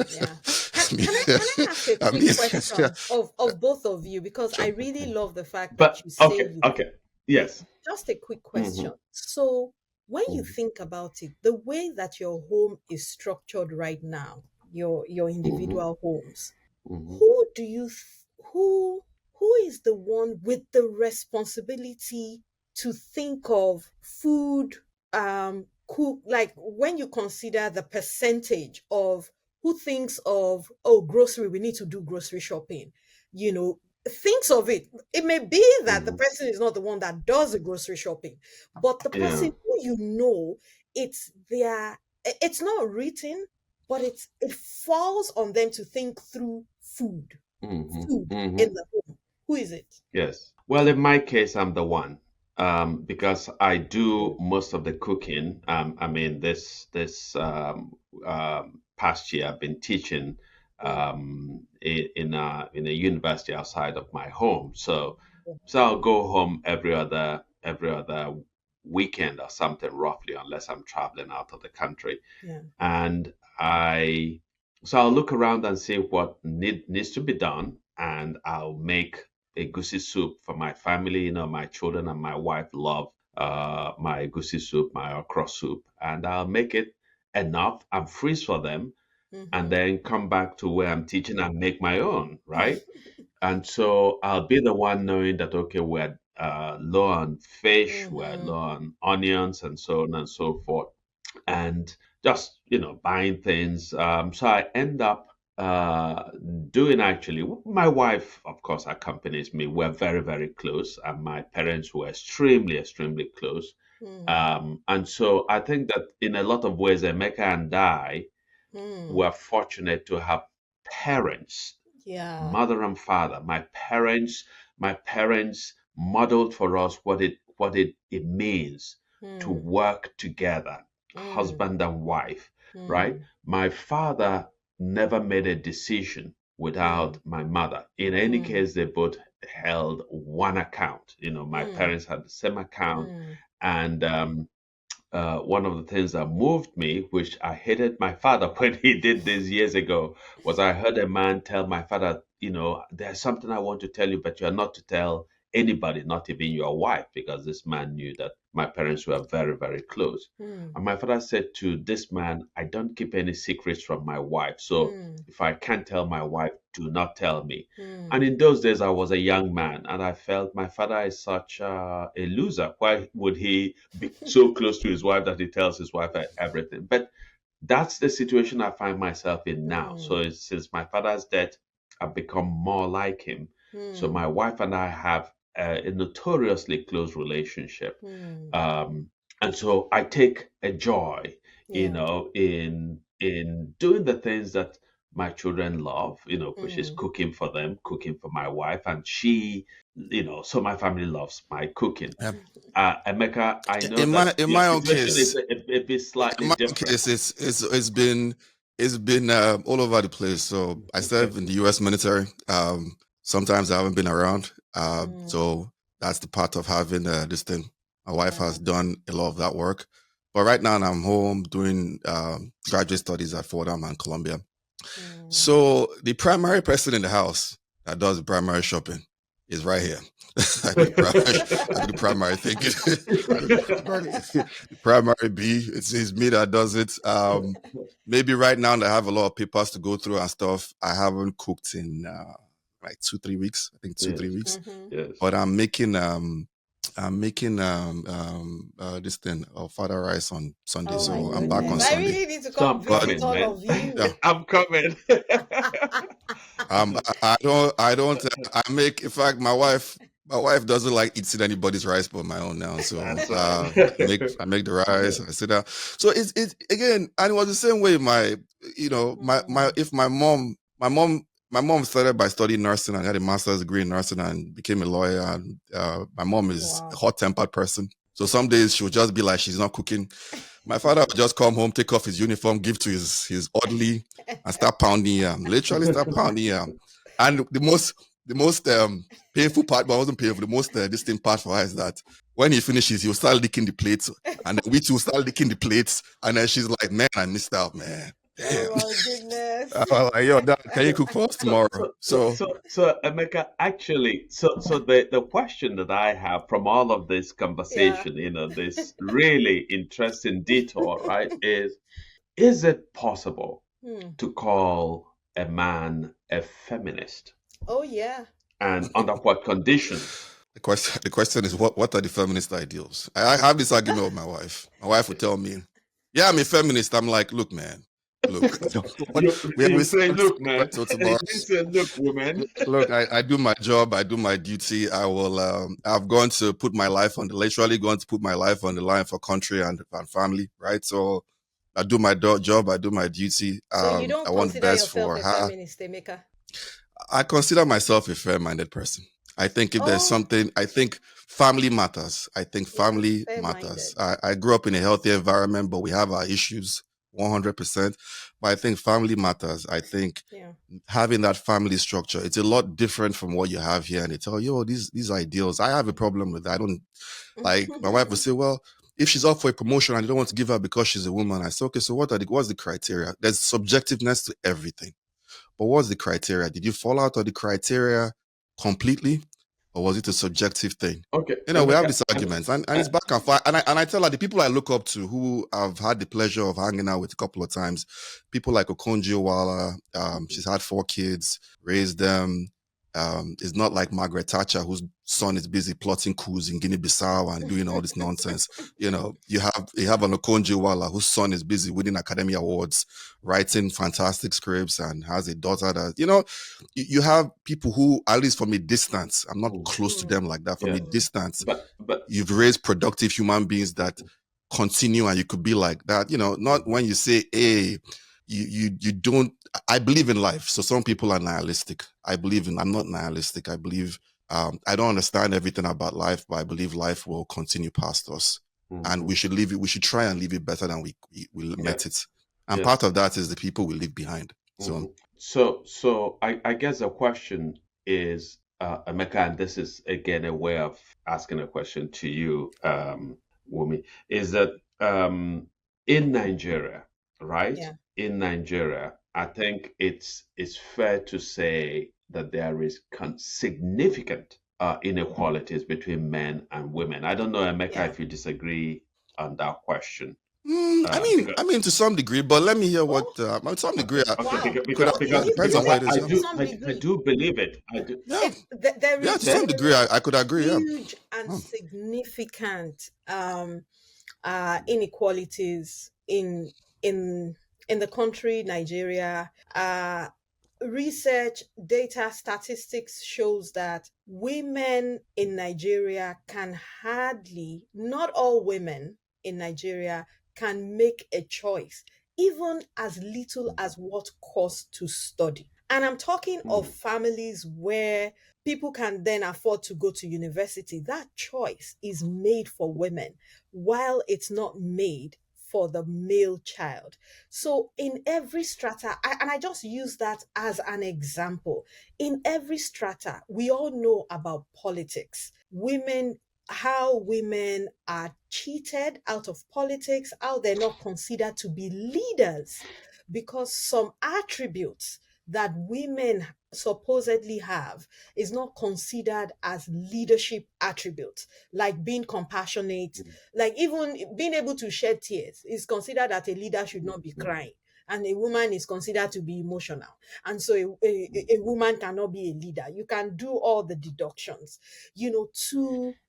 Yeah. I mean, Can I ask a I quick mean, yeah, question of both of you, because I sure. really mm. love the fact that But you say okay, you okay. Yes. just a quick Hmm. question. So when you Hmm. think about it, the way that your home is structured right now, your Hmm. individual homes, Hmm. who do you who is the one with the responsibility to think of food, cook, like when you consider the percentage of who thinks of, oh, grocery, we need to do grocery shopping, you know thinks of it. It may be that the Hmm. person is not the one that does the grocery shopping, but the Yeah. person who it's their, it's not written, but it falls on them to think through food. Hmm. Food Hmm. in the home. Who is it? Yes. Well, in my case, I'm the one, because I do most of the cooking. I mean, this past year, I've been teaching Mm, in a university outside of my home. So yeah. I'll go home every other weekend or something, roughly, unless I'm traveling out of the country. Yeah. And I so I'll look around and see what needs to be done, and I'll make a goosey soup for my family. My children and my wife love my goosey soup, my okra soup, and I'll make it enough and freeze for them, and Mm-hmm. then come back to where I'm teaching and make my own, right? And so I'll be the one knowing that, okay, we're low on fish, we're Mm-hmm. low on onions, and so on and so forth, and just buying things. So I end up uh, doing, actually. My wife, of course, accompanies me. We're very, very close, and my parents were extremely, extremely close. Mm, And so I think that in a lot of ways, Emeka and I mm. were fortunate to have parents, Yeah. mother and father. My parents modeled for us what it means to Mm, work together, mm, husband and wife, right? mm, My father never made a decision without mm, my mother. In any mm, case, they both held one account. My mm, parents had the same account, mm, and one of the things that moved me, which I hated my father when he did this years ago, was I heard a man tell my father, there's something I want to tell you, but you're not to tell anybody, not even your wife, because this man knew that my parents were very, very close. mm, And my father said to this man, I don't keep any secrets from my wife. So mm, if I can't tell my wife, do not tell me. And mm. in those days, I was a young man, and I felt my father is such a loser. Why would he be so close to his wife that he tells his wife everything? But that's the situation I find myself in now. So Mm, since my father's death, I've become more like him. So mm, my wife and I have a notoriously close relationship. mm. Um, and so I take a joy, Yeah. in doing the things that my children love, which is Mm. cooking for them, cooking for my wife, and so my family loves my cooking. Yeah. Emeka, I know In that my in your my own situation is case, a bit slightly in my own different. case, it's been all over the place. So I Okay. serve in the U.S. military. Sometimes I haven't been around. Mm. So that's the part of having this thing. My wife Yeah. has done a lot of that work, but right now I'm home doing graduate studies at Fordham and Columbia. Mm. So the primary person in the house that does the primary shopping is right here. I do the primary thinking. I do the primary B. It's me that does it. Maybe right now that I have a lot of papers to go through and stuff. I haven't cooked in like 2-3 weeks. I think two, Yes, 3 weeks. Mm-hmm. yes. But I'm making this thing of father rice on Sunday, Oh my so I'm back goodness. on I Ooh. Sunday. really need to So come I'm But visit coming, all man. of yeah, you. I'm coming. I make. In fact, my wife doesn't like eating anybody's rice but my own now. So That's right. I make the rice. I sit down. So it's again, and it was the same way. Mm. If my mom started by studying nursing and had a master's degree in nursing and became a lawyer. And my mom is a Wow. hot tempered person. So some days she'll just be like she's not cooking. My father would just come home, take off his uniform, give to his orderly, and start pounding yam. Literally start pounding yam. And the most painful part, but it wasn't painful. The most distinct part for her is that when he finishes, he'll start licking the plates, and then we two start licking the plates, and then she's like, "Man, I missed out, man. Oh Damn." my goodness. I was like, "Yo, Dad, can you cook for us So, tomorrow?" so, so, So, so, so, Emeka, actually, so the question that I have from all of this Yeah. conversation, this really interesting detour, right, is it possible Hmm. to call a man a feminist? Oh yeah. And under what conditions? the question is, what are the feminist ideals? I have this argument with my wife. My wife would tell me, "Yeah, I'm a feminist." I'm like, "Look, man. Look, You we you say say, I'm look, man. so You tomorrow. say, look, woman. Look, I do my job, I do my duty. I've gone to put my life on the literally going to put my life on the line for country and family, right? So I do my job, I do my duty. So you I don't want the consider best yourself for a her. feminist, Emeka? I consider myself a fair-minded person. I think if there's Oh, something, I think family matters. I think yeah, family matters. fair-minded. I grew up in a healthy environment, but we have our issues 100%. But I think family matters. I think Yeah. having that family structure, it's a lot different from what you have here. And they tell you, oh, these ideals. I have a problem with that. I don't like my wife would say, well, if she's up for a promotion and you don't want to give her because she's a woman, I say, okay, so what's the criteria? There's subjectiveness to everything. But what's the criteria? Did you fall out of the criteria completely? Or was it a subjective thing? Okay, You know, we have Emeka. these arguments and it's back and forth. And I tell her the people I look up to who I've had the pleasure of hanging out with a couple of times, people like Okonjo-Iweala, she's had 4 kids, raised them. It's not like Margaret Thatcher, whose son is busy plotting coups in Guinea-Bissau and doing all this nonsense. You know, you have an Okonjo-Iweala whose son is busy winning Academy Awards, writing fantastic scripts, and has a daughter that you have people who, at least from a distance, I'm not Mm, close to them like that. From yeah, a distance, but you've raised productive human beings that continue, and you could be like that. You know, not when you say, "Hey, you don't." I believe in life, so some people are nihilistic. I'm not nihilistic. I believe I don't understand everything about life, but I believe life will continue past us, and we mhm, should leave it. We should try and leave it better than we met yes, it. And yes. part of that is the people we leave behind. So. So I guess the question is, Emeka, and this is again a way of asking a question to you, Wumi, is that in Nigeria, right? Yeah. In Nigeria, I think it's fair to say that there is significant inequalities between men and women. I don't know, Emeka, Yeah. if you disagree on that question. Because I mean, to some degree, but let me hear what. Oh, To some degree, okay, okay, wow. because it because depends on because what it is. I Yeah, do To some I degree. do believe it. I do. yeah, There yeah. is To some Say, degree, I could agree. Yeah. huge and Oh. significant inequalities in in the country Nigeria. Research, data, statistics shows that women in Nigeria can hardly, not all women in Nigeria can make a choice, even as little as what course to study. And I'm talking of mm, families where people can then afford to go to university. That choice is made for women, while it's not made for the male child. So, in every strata, and I just use that as an example, in every strata, we all know about politics. How women are cheated out of politics, how they're not considered to be leaders because some attributes that women supposedly have is not considered as leadership attributes, like being compassionate, mm, like even being able to shed tears is considered that a leader should not be mm, crying, and a woman is considered to be emotional, and so a woman cannot be a leader. You can do all the deductions,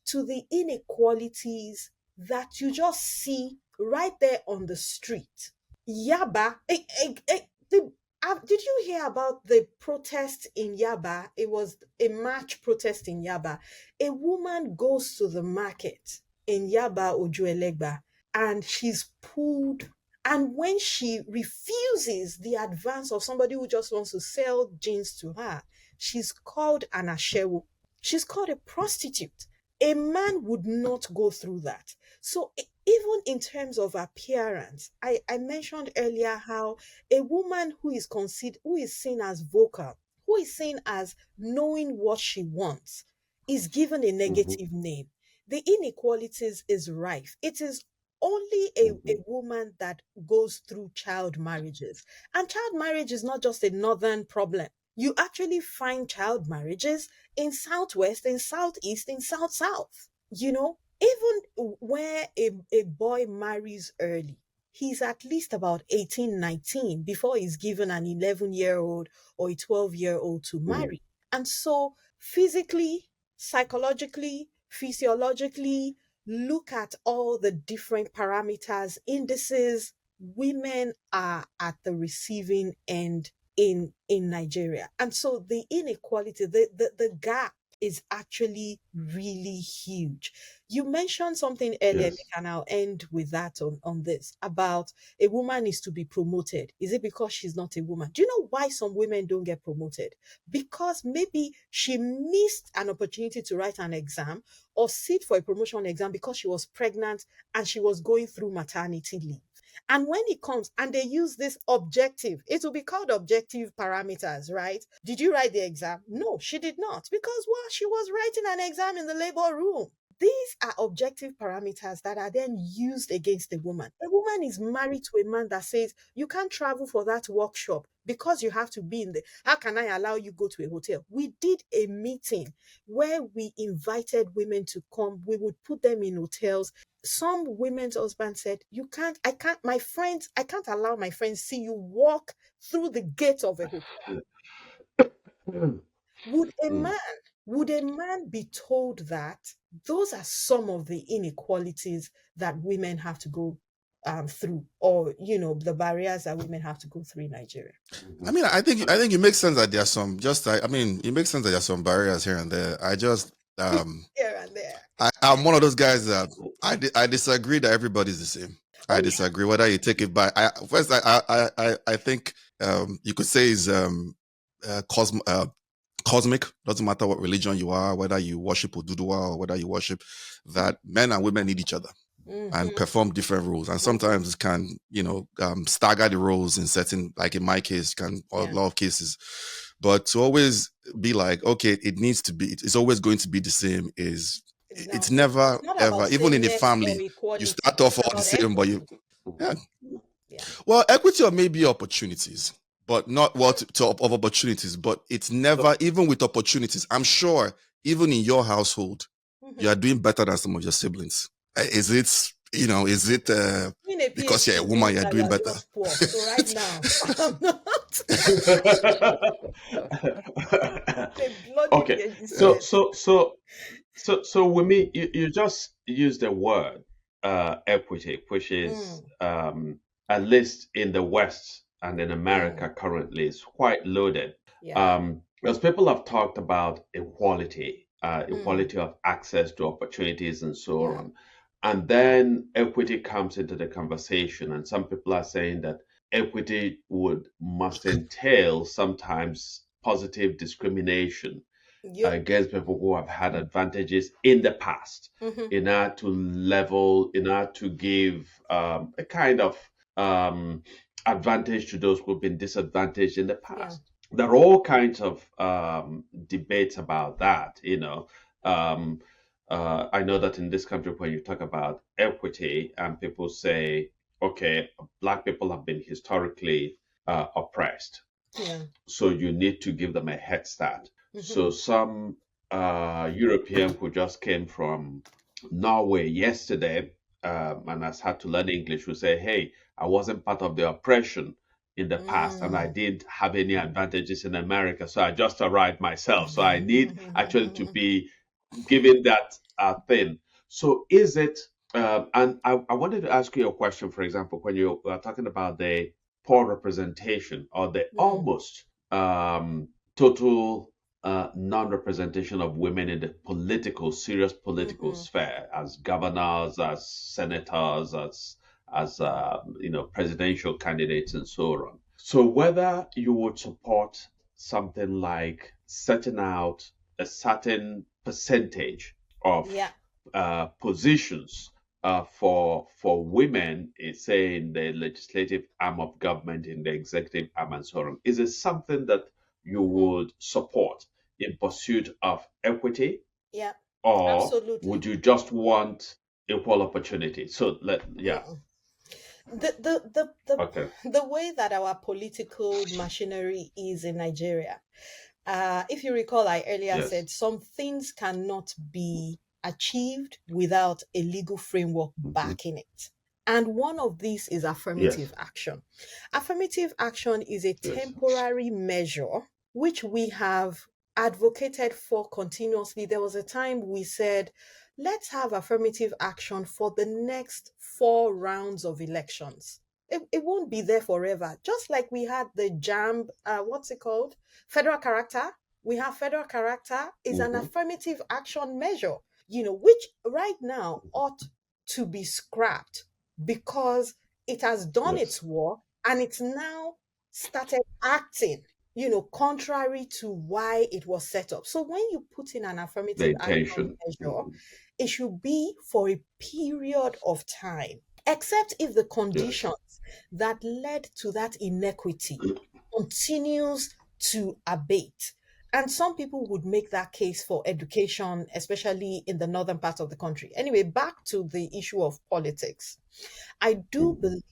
to the inequalities that you just see right there on the street. Yaba, did you hear about the protest in Yaba? It was a march protest in Yaba. A woman goes to the market in Yaba Ojuelegba and she's pulled. And when she refuses the advance of somebody who just wants to sell jeans to her, she's called an ashewo. She's called a prostitute. A man would not go through that. So even in terms of appearance, I mentioned earlier how a woman who is seen as vocal, who is seen as knowing what she wants, is given a mhm, negative name. The inequalities is rife. It is only a mhm, woman that goes through child marriages. And child marriage is not just a northern problem. You actually find child marriages in southwest, in southeast, in south. Even where a boy marries early, he's at least about 18, 19 before he's given an 11-year-old or a 12-year-old to mhm, marry. And so physically, psychologically, physiologically, look at all the different parameters, indices. women are at the receiving end in Nigeria. And so the inequality, the gap is actually really huge. You mentioned something earlier, Nick, Yes. and I'll end with that on this about a woman is to be promoted. Is it because she's not a woman? Do you know why some women don't get promoted? Because maybe she missed an opportunity to write an exam or sit for a promotion exam because she was pregnant and she was going through maternity leave. And when it comes and they use this objective, it will be called objective parameters, right? Did you write the exam? No, she did not. Because, well, she was writing an exam in the labor room. These are objective parameters that are then used against a woman. A woman is married to a man that says, you can't travel for that workshop because you have to be in the. How can I allow you go to a hotel? We did a meeting where we invited women to come. We would put them in hotels. Some women's husband said, you can't, I can't, my friends, I can't allow my friends see you walk through the gate of a hotel. Mm. Would a Mm. man, would a man be told that? Those are some of the inequalities that women have to go through, or the barriers that women have to go through in Nigeria. I Mhm. mean, I think it makes sense that there are some just I mean, it makes sense that there are some barriers here and there. I just Here and there. I'm one of those guys that I disagree that everybody's the same. I Oh disagree whether you take it by. First, I think you could say is cosmic. Doesn't matter what religion you are, whether you worship Oduduwa or whether you worship that. Men and women need each other yeah. and perform different roles, and sometimes it can stagger the roles in certain, like in my case, can or a Yeah. lot of cases. But to always be like, okay, it needs to be, it's always going to be the same, is it's No, it's never not about ever, even in a sameness or family, you equality. start off It's all the about same, but equity. yeah, Yeah. well, equity or maybe opportunities, but not what to of opportunities, but it's never, So, even with opportunities, I'm sure even in your household, you Mhm. are doing better than some of your siblings. Is it, is it Being a because you're a PhD woman, means you're that you doing are better? just poor. So right now, I'm not a bloody okay. PhD Yeah. So, student. so, so, so, Wumi, you just used the word equity, which is Mm, at least in the West and in mm, America currently is quite loaded. yeah. Because people have talked about equality, Mm, equality of access to opportunities and so yeah. on. And then equity comes into the conversation, and some people are saying that equity would must entail sometimes positive discrimination Yep. against people who have had advantages in the past Mm-hmm. in order to give a kind of um, advantage to those who've been disadvantaged in the Yeah. past. There are all kinds of debates about that, you know. Um, I know that in this country, when you talk about equity and people say, okay, black people have been historically oppressed, Yeah. so you need to give them a head start. Mm-hmm. So some European who just came from Norway yesterday and has had to learn English will say, "Hey, I wasn't part of the oppression in the past, and I Mm. didn't have any advantages in America, so I just arrived myself. So I need actually to be given that thing." So is it? And I wanted to ask you a question. For example, when you are talking about the poor representation or the Mm. almost total non-representation of women in the political, serious political Mm-hmm. sphere, as governors, as senators, as presidential candidates, and so on. So whether you would support something like setting out a certain percentage of Yeah. positions for women, say in the legislative arm of government, in the executive arm, and so on, is it something that you Mm-hmm. would support in pursuit of equity, Yeah. or would Absolutely. you just want equal opportunity? So yeah, Mm-mm. The okay, the way that our political machinery is in Nigeria, if you recall, I earlier yes, said some things cannot be achieved without a legal framework hmm, backing it. And one of these is yes, affirmative action. Affirmative action is a yes, temporary measure which we have advocated for continuously. There was a time we said, let's have affirmative action for the next 4 rounds of elections. It won't be there forever. Just like we had the JAMB, what's it called? Federal character. We have federal character is an Mm-hmm. affirmative action measure, which right now ought to be scrapped because it has done Yes. its work and it's now started acting, contrary to why it was set up. So when you put in an The affirmative action intention. measure, Mm-hmm. it should be for a period of time, except if the Yes. conditions that led to that inequity continues to abate. And some people would make that case for education, especially in the northern part of the country. Anyway, back to the issue of politics. I do Mm-hmm. believe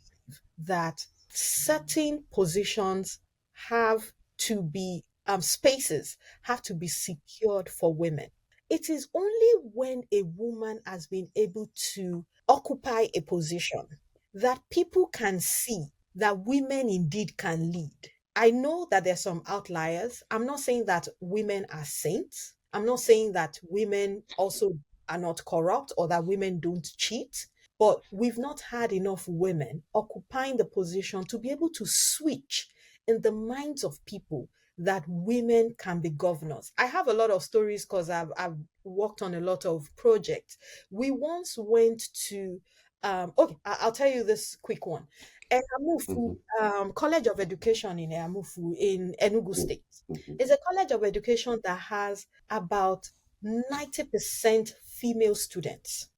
that certain positions have to be, spaces have to be secured for women. It is only when a woman has been able to occupy a position that people can see that women indeed can lead. I know that there's some outliers. I'm not saying that women are saints. I'm not saying that women also are not corrupt or that women don't cheat, but we've not had enough women occupying the position to be able to switch in the minds of people that women can be governors. I have a lot of stories because I've worked on a lot of projects. We once went to, okay, I'll tell you this quick one. Ehamufu, Mm-hmm. College of Education in Ehamufu in Enugu State. Mm-hmm. It's a college of education that has about 90% female students.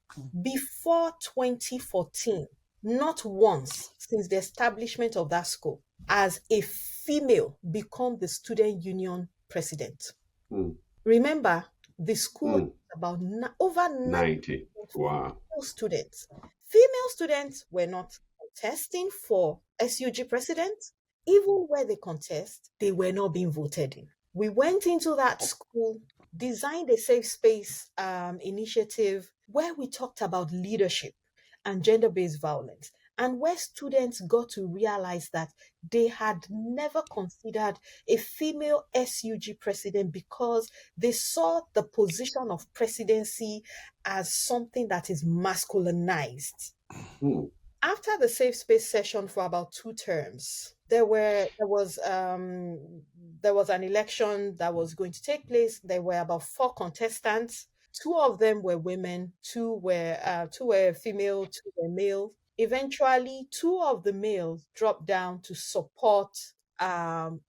Before 2014, not once since the establishment of that school has a female become the student union president. Mm-hmm. Remember, the school has Mm. about over 90. 90% Wow. female students. Female students were not contesting for SUG president. Even where they contest, they were not being voted in. We went into that school, designed a safe space initiative where we talked about leadership and gender based violence, and where students got to realize that they had never considered a female SUG president because they saw the position of presidency as something that is masculinized. Mm. After the safe space session for about 2 terms, there was an election that was going to take place. There were about 4 contestants. Two of them were women, two were female, two were male. Eventually, two of the males dropped down to support one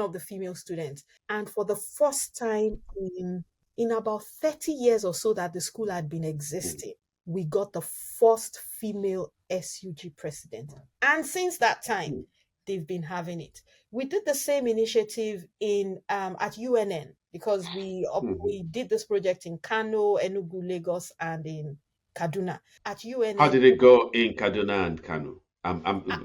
of the female students. And for the first time in about 30 years or so that the school had been Mm. existing, we got the first female SUG president. And since that time, Mm. they've been having it. We did the same initiative in at UNN because Mhm. we did this project in Kano, Enugu, Lagos, and in Kaduna. At How UNN, did it go in Kaduna and Kano?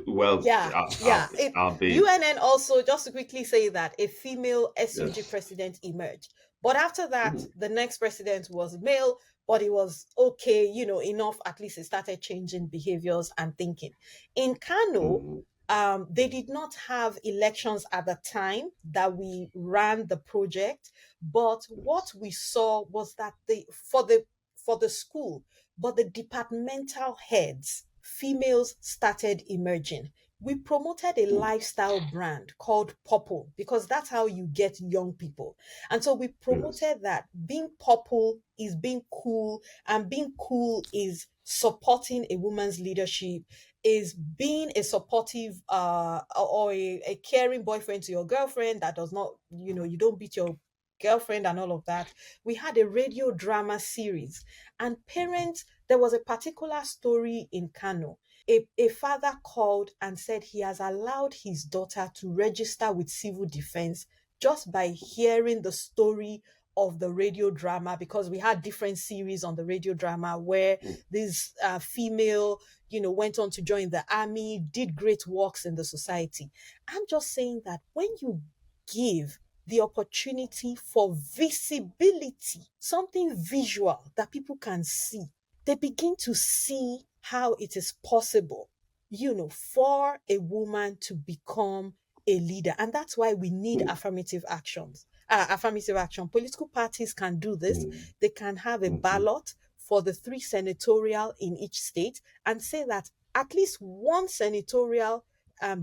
Well, yeah, yeah. I'll be, UNN also, just to quickly say that a female SUG yes. president emerged. But after that, Mm. the next president was male, but it was okay, enough. At least it started changing behaviors and thinking. In Kano, Mhm. they did not have elections at the time that we ran the project, but what Yes. we saw was that for the school, but the departmental heads, females started emerging. We promoted a Mm. lifestyle brand called Purple because that's how you get young people. And so we Yes. promoted that being purple is being cool, and being cool is supporting a woman's leadership, is being a supportive or a caring boyfriend to your girlfriend that does not, you don't beat your girlfriend and all of that. We had a radio drama series, and parents, there was a particular story in Kano. A father called and said he has allowed his daughter to register with civil defense just by hearing the story of the radio drama, because we had different series on the radio drama where Mm. this female, went on to join the army, did great works in the society. I'm just saying that when you give the opportunity for visibility, something visual that people can see, they begin to see how it is possible, for a woman to become a leader. And that's why we need Mm. affirmative actions. Affirmative action. Political parties can do this. Mm. They can have a Mhm. ballot for the 3 senatorial in each state and say that at least one senatorial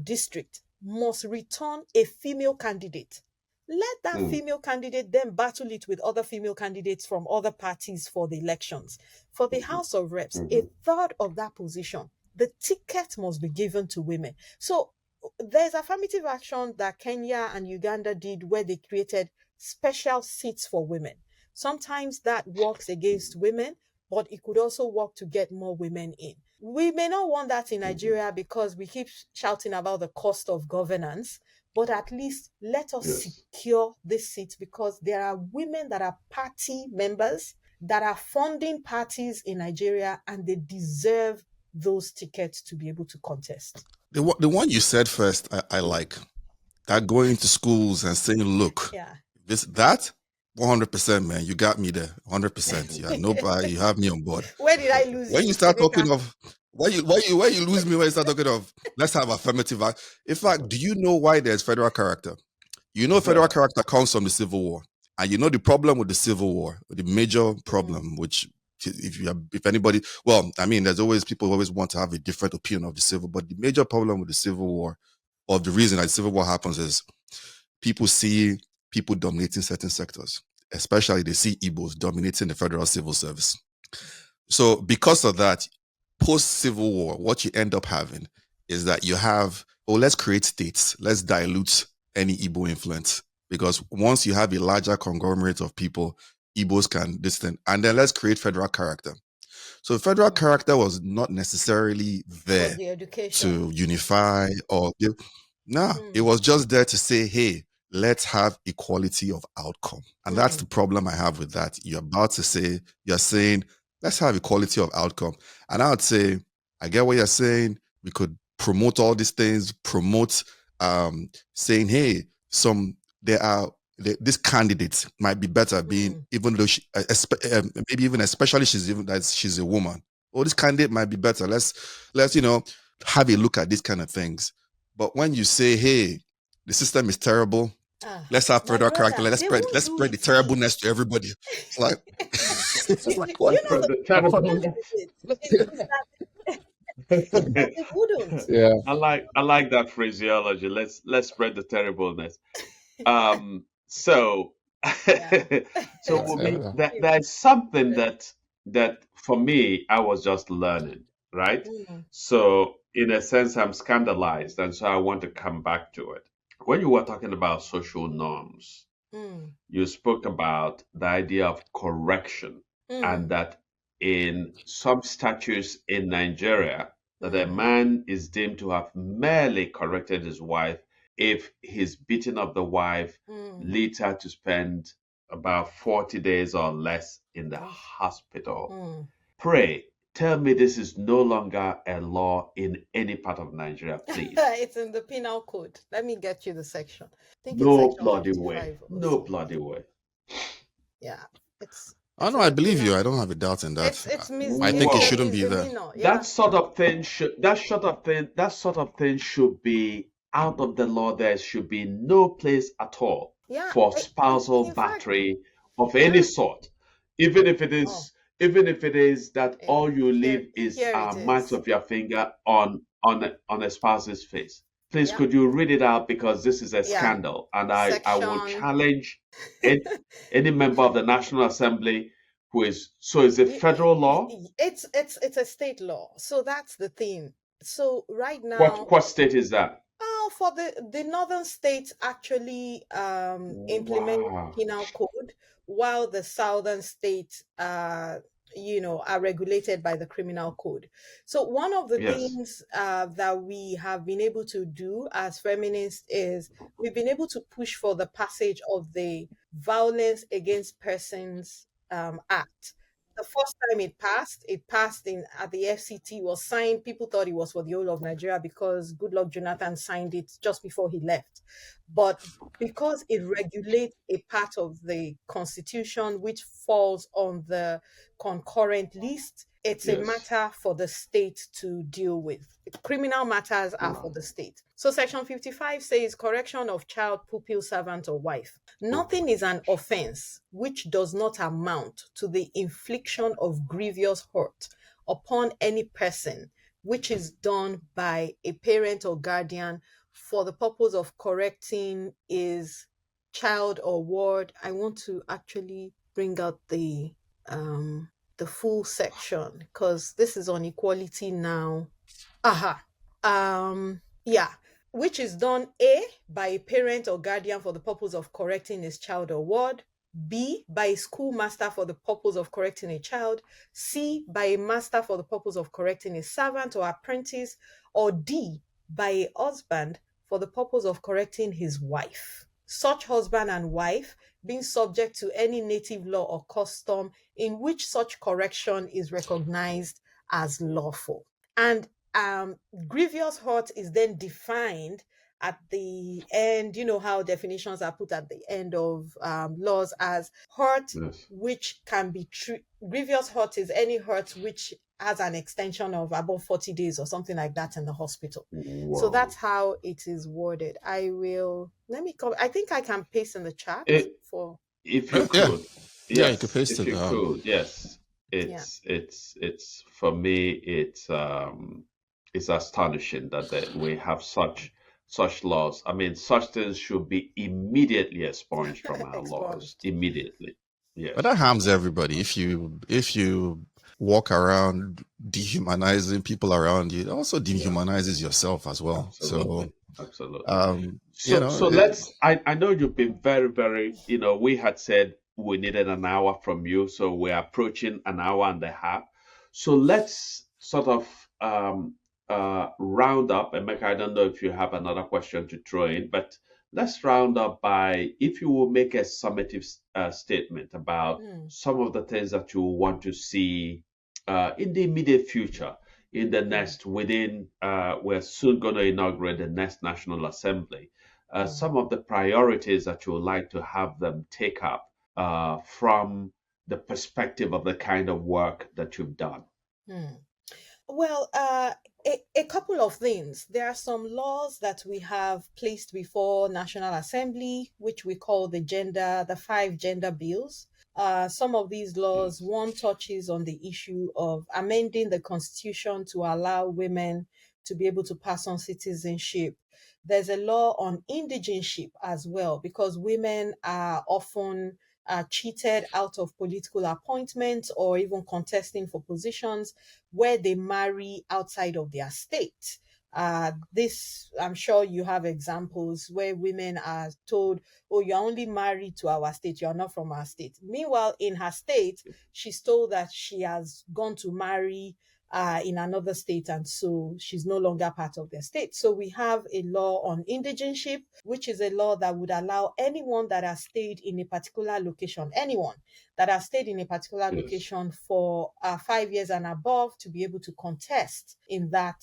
district must return a female candidate. Let that Mm. female candidate then battle it with other female candidates from other parties for the elections. For the House of Reps, a third of that position, the ticket must be given to women. So there's affirmative action that Kenya and Uganda did where they created special seats for women. Sometimes that works against women, but it could also work to get more women in. We may not want that in Nigeria because we keep shouting about the cost of governance, but at least let us Yes. secure this seat because there are women that are party members that are funding parties in Nigeria and they deserve those tickets to be able to contest. The one you said first, I like that, going to schools and saying, look, Yeah. that 100%, man, you got me there. 100%. Yeah, nobody, you have me on board. Where did I lose When you? you start Emeka? talking of why you lose me when you start talking of let's have affirmative act. In fact, do you know why there's federal character? You know federal character comes from the Civil War. And you know the problem with the Civil War, the major problem, which if anybody, well, I mean, there's always people who always want to have a different opinion of the Civil, but the major problem with the Civil War, or the reason that the Civil War happens, is people see people dominating certain sectors, especially they see Igbos dominating the federal civil service. So because of that, post-Civil War, what you end up having is that you have, let's create states, let's dilute any Igbo influence. Because once you have a larger conglomerate of people, Igbos can distance, and then let's create federal character. So federal character was not necessarily there For the education. to unify or give. No, it was just there to say, hey, let's have equality of outcome. And that's the problem I have with that. You're saying, let's have equality of outcome. And I would say, I get what you're saying. We could promote all these things, promote saying, hey, this candidate might be better being, even though maybe even especially she's a woman. Oh, this candidate might be better. Let's have a look at these kind of things. But when you say, hey, the system is terrible, let's have federal character, let's spread the terribleness to everybody. It's like, what? You know, the problem with it is that they wouldn't. Yeah. I like that phraseology. Let's spread the terribleness. So so Wumi, there's something that for me I was just learning, right? So in a sense I'm scandalized, and so I want to come back to it. When you were talking about social norms, you spoke about the idea of correction, and that in some statutes in Nigeria, that a man is deemed to have merely corrected his wife if his beating of the wife leads her to spend about 40 days or less in the hospital. Pray, tell me this is no longer a law in any part of Nigeria, please. It's in the penal code. Let me get you the section. I think No it's section bloody 55 way. or No so. bloody way. Yeah, it's Oh no, in I the believe you. penal I don't code. have a doubt in that. It's I think it Whoa. shouldn't be there. misdemeanor. Yeah. That sort of thing should be out of the law. There should be no place at all Yeah. for spousal In fact, battery of any sort, even if it is that eh, all you leave is here it marks is. of your finger on a spouse's face. Please, Yeah. could you read it out, because this is a Yeah. scandal, and I will Section. challenge any member of the National Assembly who is. So is it federal law? It's a state law. So that's the thing. So right now, What state is that? for the northern states actually implement Wow. penal code, while the southern states are regulated by the criminal code. So one of the Yes. things that we have been able to do as feminists is we've been able to push for the passage of the Violence Against Persons Act. The first time it passed in at the FCT, was signed. People thought it was for the whole of Nigeria because Goodluck Jonathan signed it just before he left. But because it regulates a part of the constitution which falls on the concurrent list, it's a Yes. matter for the state to deal with. Criminal matters are for the state. So section 55 says correction of child, pupil, servant, or wife. Nothing is an offense which does not amount to the infliction of grievous hurt upon any person, which is done by a parent or guardian for the purpose of correcting his child or ward. I want to actually bring out the full section because this is on equality now. Aha. Yeah, which is done A, by a parent or guardian for the purpose of correcting his child or ward, B, by a schoolmaster for the purpose of correcting a child, C, by a master for the purpose of correcting a servant or apprentice, or D, by a husband for the purpose of correcting his wife. Such husband and wife being subject to any native law or custom in which such correction is recognized as lawful. And grievous hurt is then defined at the end. You know how definitions are put at the end of laws as hurt Yes. which can be grievous hurt is any hurt which has an extension of above 40 days or something like that in the hospital. So that's Wow. how it is worded. I will let me come. I think I can paste in the chat It, for if you Yeah, could, yeah, you could yes, paste if it. you could, yes. yeah. It's for me, it's astonishing that we have such laws. I mean, such things should be immediately expunged from our laws. Expunged. Immediately. But Yes. that harms everybody. If you walk around dehumanizing people around you, it also Yeah. dehumanizes yourself as well. So Absolutely. Absolutely. you So know, so let's I know you've been very, very, we had said we needed an hour from you, so we're approaching an hour and a half. So let's sort of round up. And Emeka, I don't know if you have another question to throw in, but let's round up by if you will make a summative statement about Hmm. some of the things that you want to see in the immediate future in the Hmm. next within we're soon going to inaugurate the next National Assembly. Hmm. Some of the priorities that you would like to have them take up from the perspective of the kind of work that you've done. Hmm. Well, a couple of things. There are some laws that we have placed before National Assembly, which we call the five gender bills. Some of these laws, Yes. one touches on the issue of amending the constitution to allow women to be able to pass on citizenship. There's a law on indigenship as well, because women are often cheated out of political appointments or even contesting for positions where they marry outside of their state. This, I'm sure you have examples where women are told, oh, you're only married to our state, you're not from our state. Meanwhile, in her state, she's told that she has gone to marry in another state, and so she's no longer part of their state. So we have a law on indigenship, which is a law that would allow anyone that has stayed in a particular location, anyone that has stayed in a particular Yes. location for 5 years and above to be able to contest in that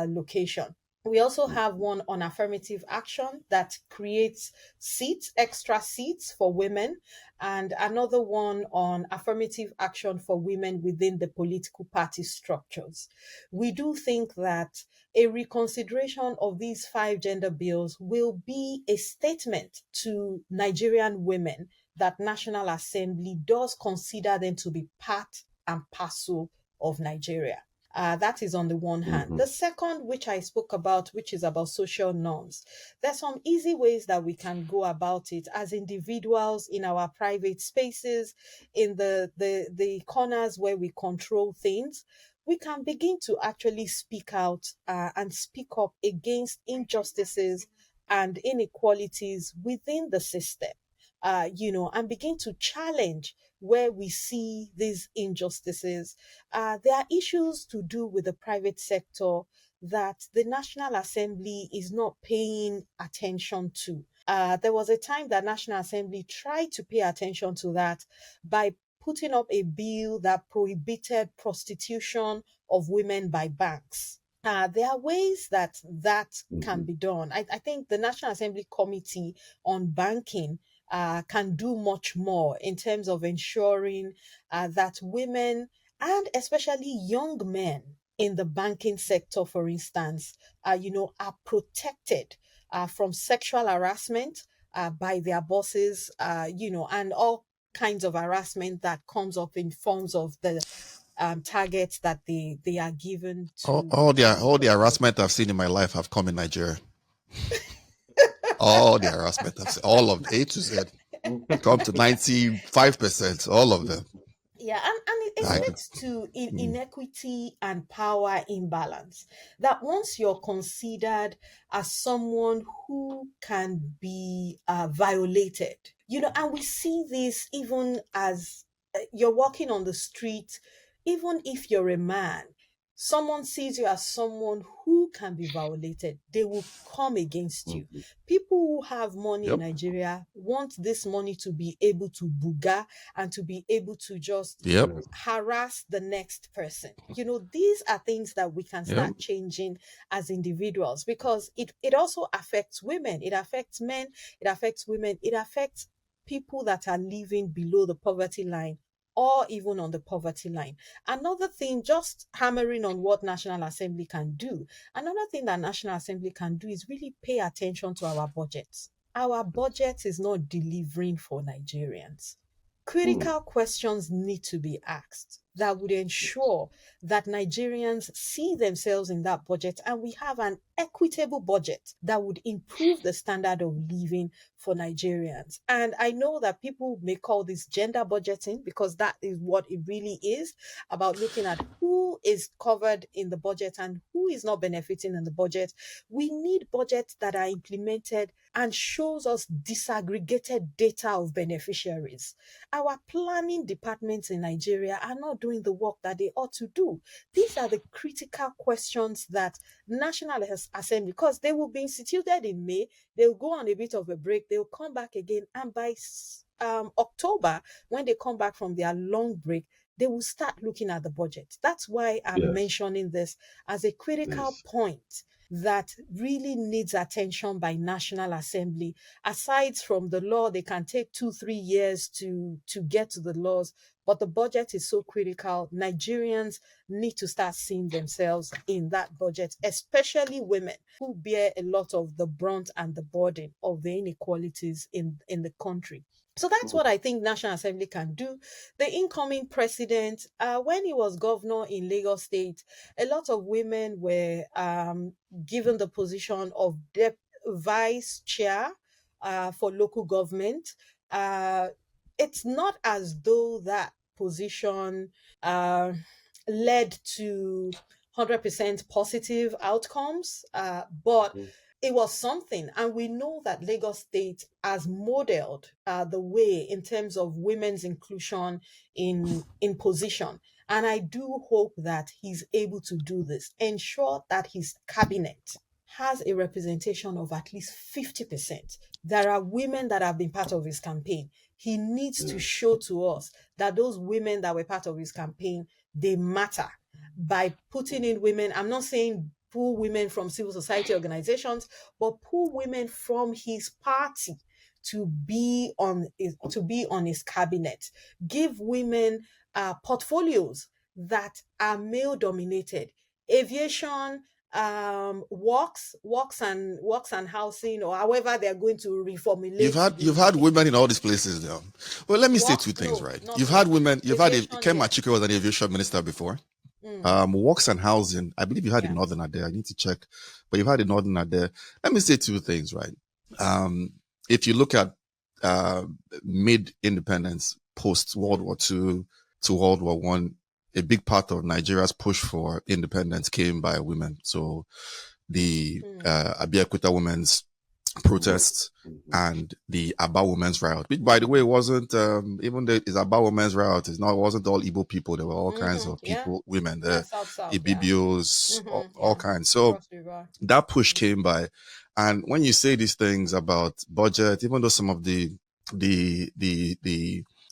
location. We also have one on affirmative action that creates seats, extra seats for women, and another one on affirmative action for women within the political party structures. We do think that a reconsideration of these five gender bills will be a statement to Nigerian women that National Assembly does consider them to be part and parcel of Nigeria. That is on the one hand. Hmm. The second, which I spoke about, which is about social norms, there's some easy ways that we can go about it as individuals in our private spaces, in the corners where we control things. We can begin to actually speak out and speak up against injustices and inequalities within the system. And begin to challenge where we see these injustices. There are issues to do with the private sector that the National Assembly is not paying attention to. There was a time that National Assembly tried to pay attention to that by putting up a bill that prohibited prostitution of women by banks. There are ways that can Hmm. be done. I think the National Assembly Committee on Banking can do much more in terms of ensuring that women and especially young men in the banking sector, for instance, are protected from sexual harassment by their bosses, and all kinds of harassment that comes up in forms of the targets that they are given All, to all the all the for harassment I've seen in my life have come in Nigeria. All the harassment I've seen, all of A to Z, come to 95%, all of them. Yeah, and it I, leads to mm, inequity and power imbalance. That once you're considered as someone who can be violated, and we see this even as you're walking on the street, even if you're a man, someone sees you as someone who can be violated, they will come against you. People who have money in yep, Nigeria want this money to be able to booga and to be able to just yep, harass the next person. These are things that we can yep, start changing as individuals, because it also affects women, it affects men, it affects women, it affects people that are living below the poverty line or even on the poverty line. Another thing, just hammering on what National Assembly can do, another thing that National Assembly can do is really pay attention to our budgets. Our budget is not delivering for Nigerians. Critical questions need to be asked that would ensure that Nigerians see themselves in that budget and we have an equitable budget that would improve the standard of living for Nigerians. And I know that people may call this gender budgeting, because that is what it really is, about looking at who is covered in the budget and who is not benefiting in the budget. We need budgets that are implemented and shows us disaggregated data of beneficiaries. Our planning departments in Nigeria are not doing the work that they ought to do. These are the critical questions that National Assembly, because they will be instituted in May, they'll go on a bit of a break, they'll come back again, and by October, when they come back from their long break, they will start looking at the budget. That's why I'm Yes. mentioning this as a critical Yes. point that really needs attention by National Assembly. Aside from the law, they can take 2-3 years to get to the laws, but the budget is so critical. Nigerians need to start seeing themselves in that budget, especially women who bear a lot of the brunt and the burden of the inequalities in the country. So that's what I think National Assembly can do. The incoming president, when he was governor in Lagos State, a lot of women were given the position of vice chair for local government. Uh, it's not as though that position uh, led to 100% positive outcomes, but it was something. And we know that Lagos State has modeled the way in terms of women's inclusion in position. And I do hope that he's able to do this, ensure that his cabinet has a representation of at least 50%. There are women that have been part of his campaign. He needs to show to us that those women that were part of his campaign, they matter, by putting in women. I'm not saying pull women from civil society organizations, but pull women from his party to be on his cabinet. Give women portfolios that are male dominated. Aviation, works and housing, or however they're going to you've reformulate had you've had women in all these places now. Well, let me say two works. things, No, right? not You've had works. women. You've had Aviation, Ken yes. Machiko was an aviation minister before. Mm, Works and housing. I believe you had a yeah. northerner there. I need to check, but you've had a northerner there. Let me say two things, right? If you look at mid-independence, post World War II to World War One, a big part of Nigeria's push for independence came by women. So the Mm, Abiyakuta women's protests and the Aba Women's Riot, which by the way wasn't even though it's Aba Women's Riot, it wasn't all Igbo people. There were all kinds of yeah. people, women Yeah, there, South, yeah. Ibibios, all Yeah. kinds. So Cross River. that push came by. And when you say these things about budget, even though some of the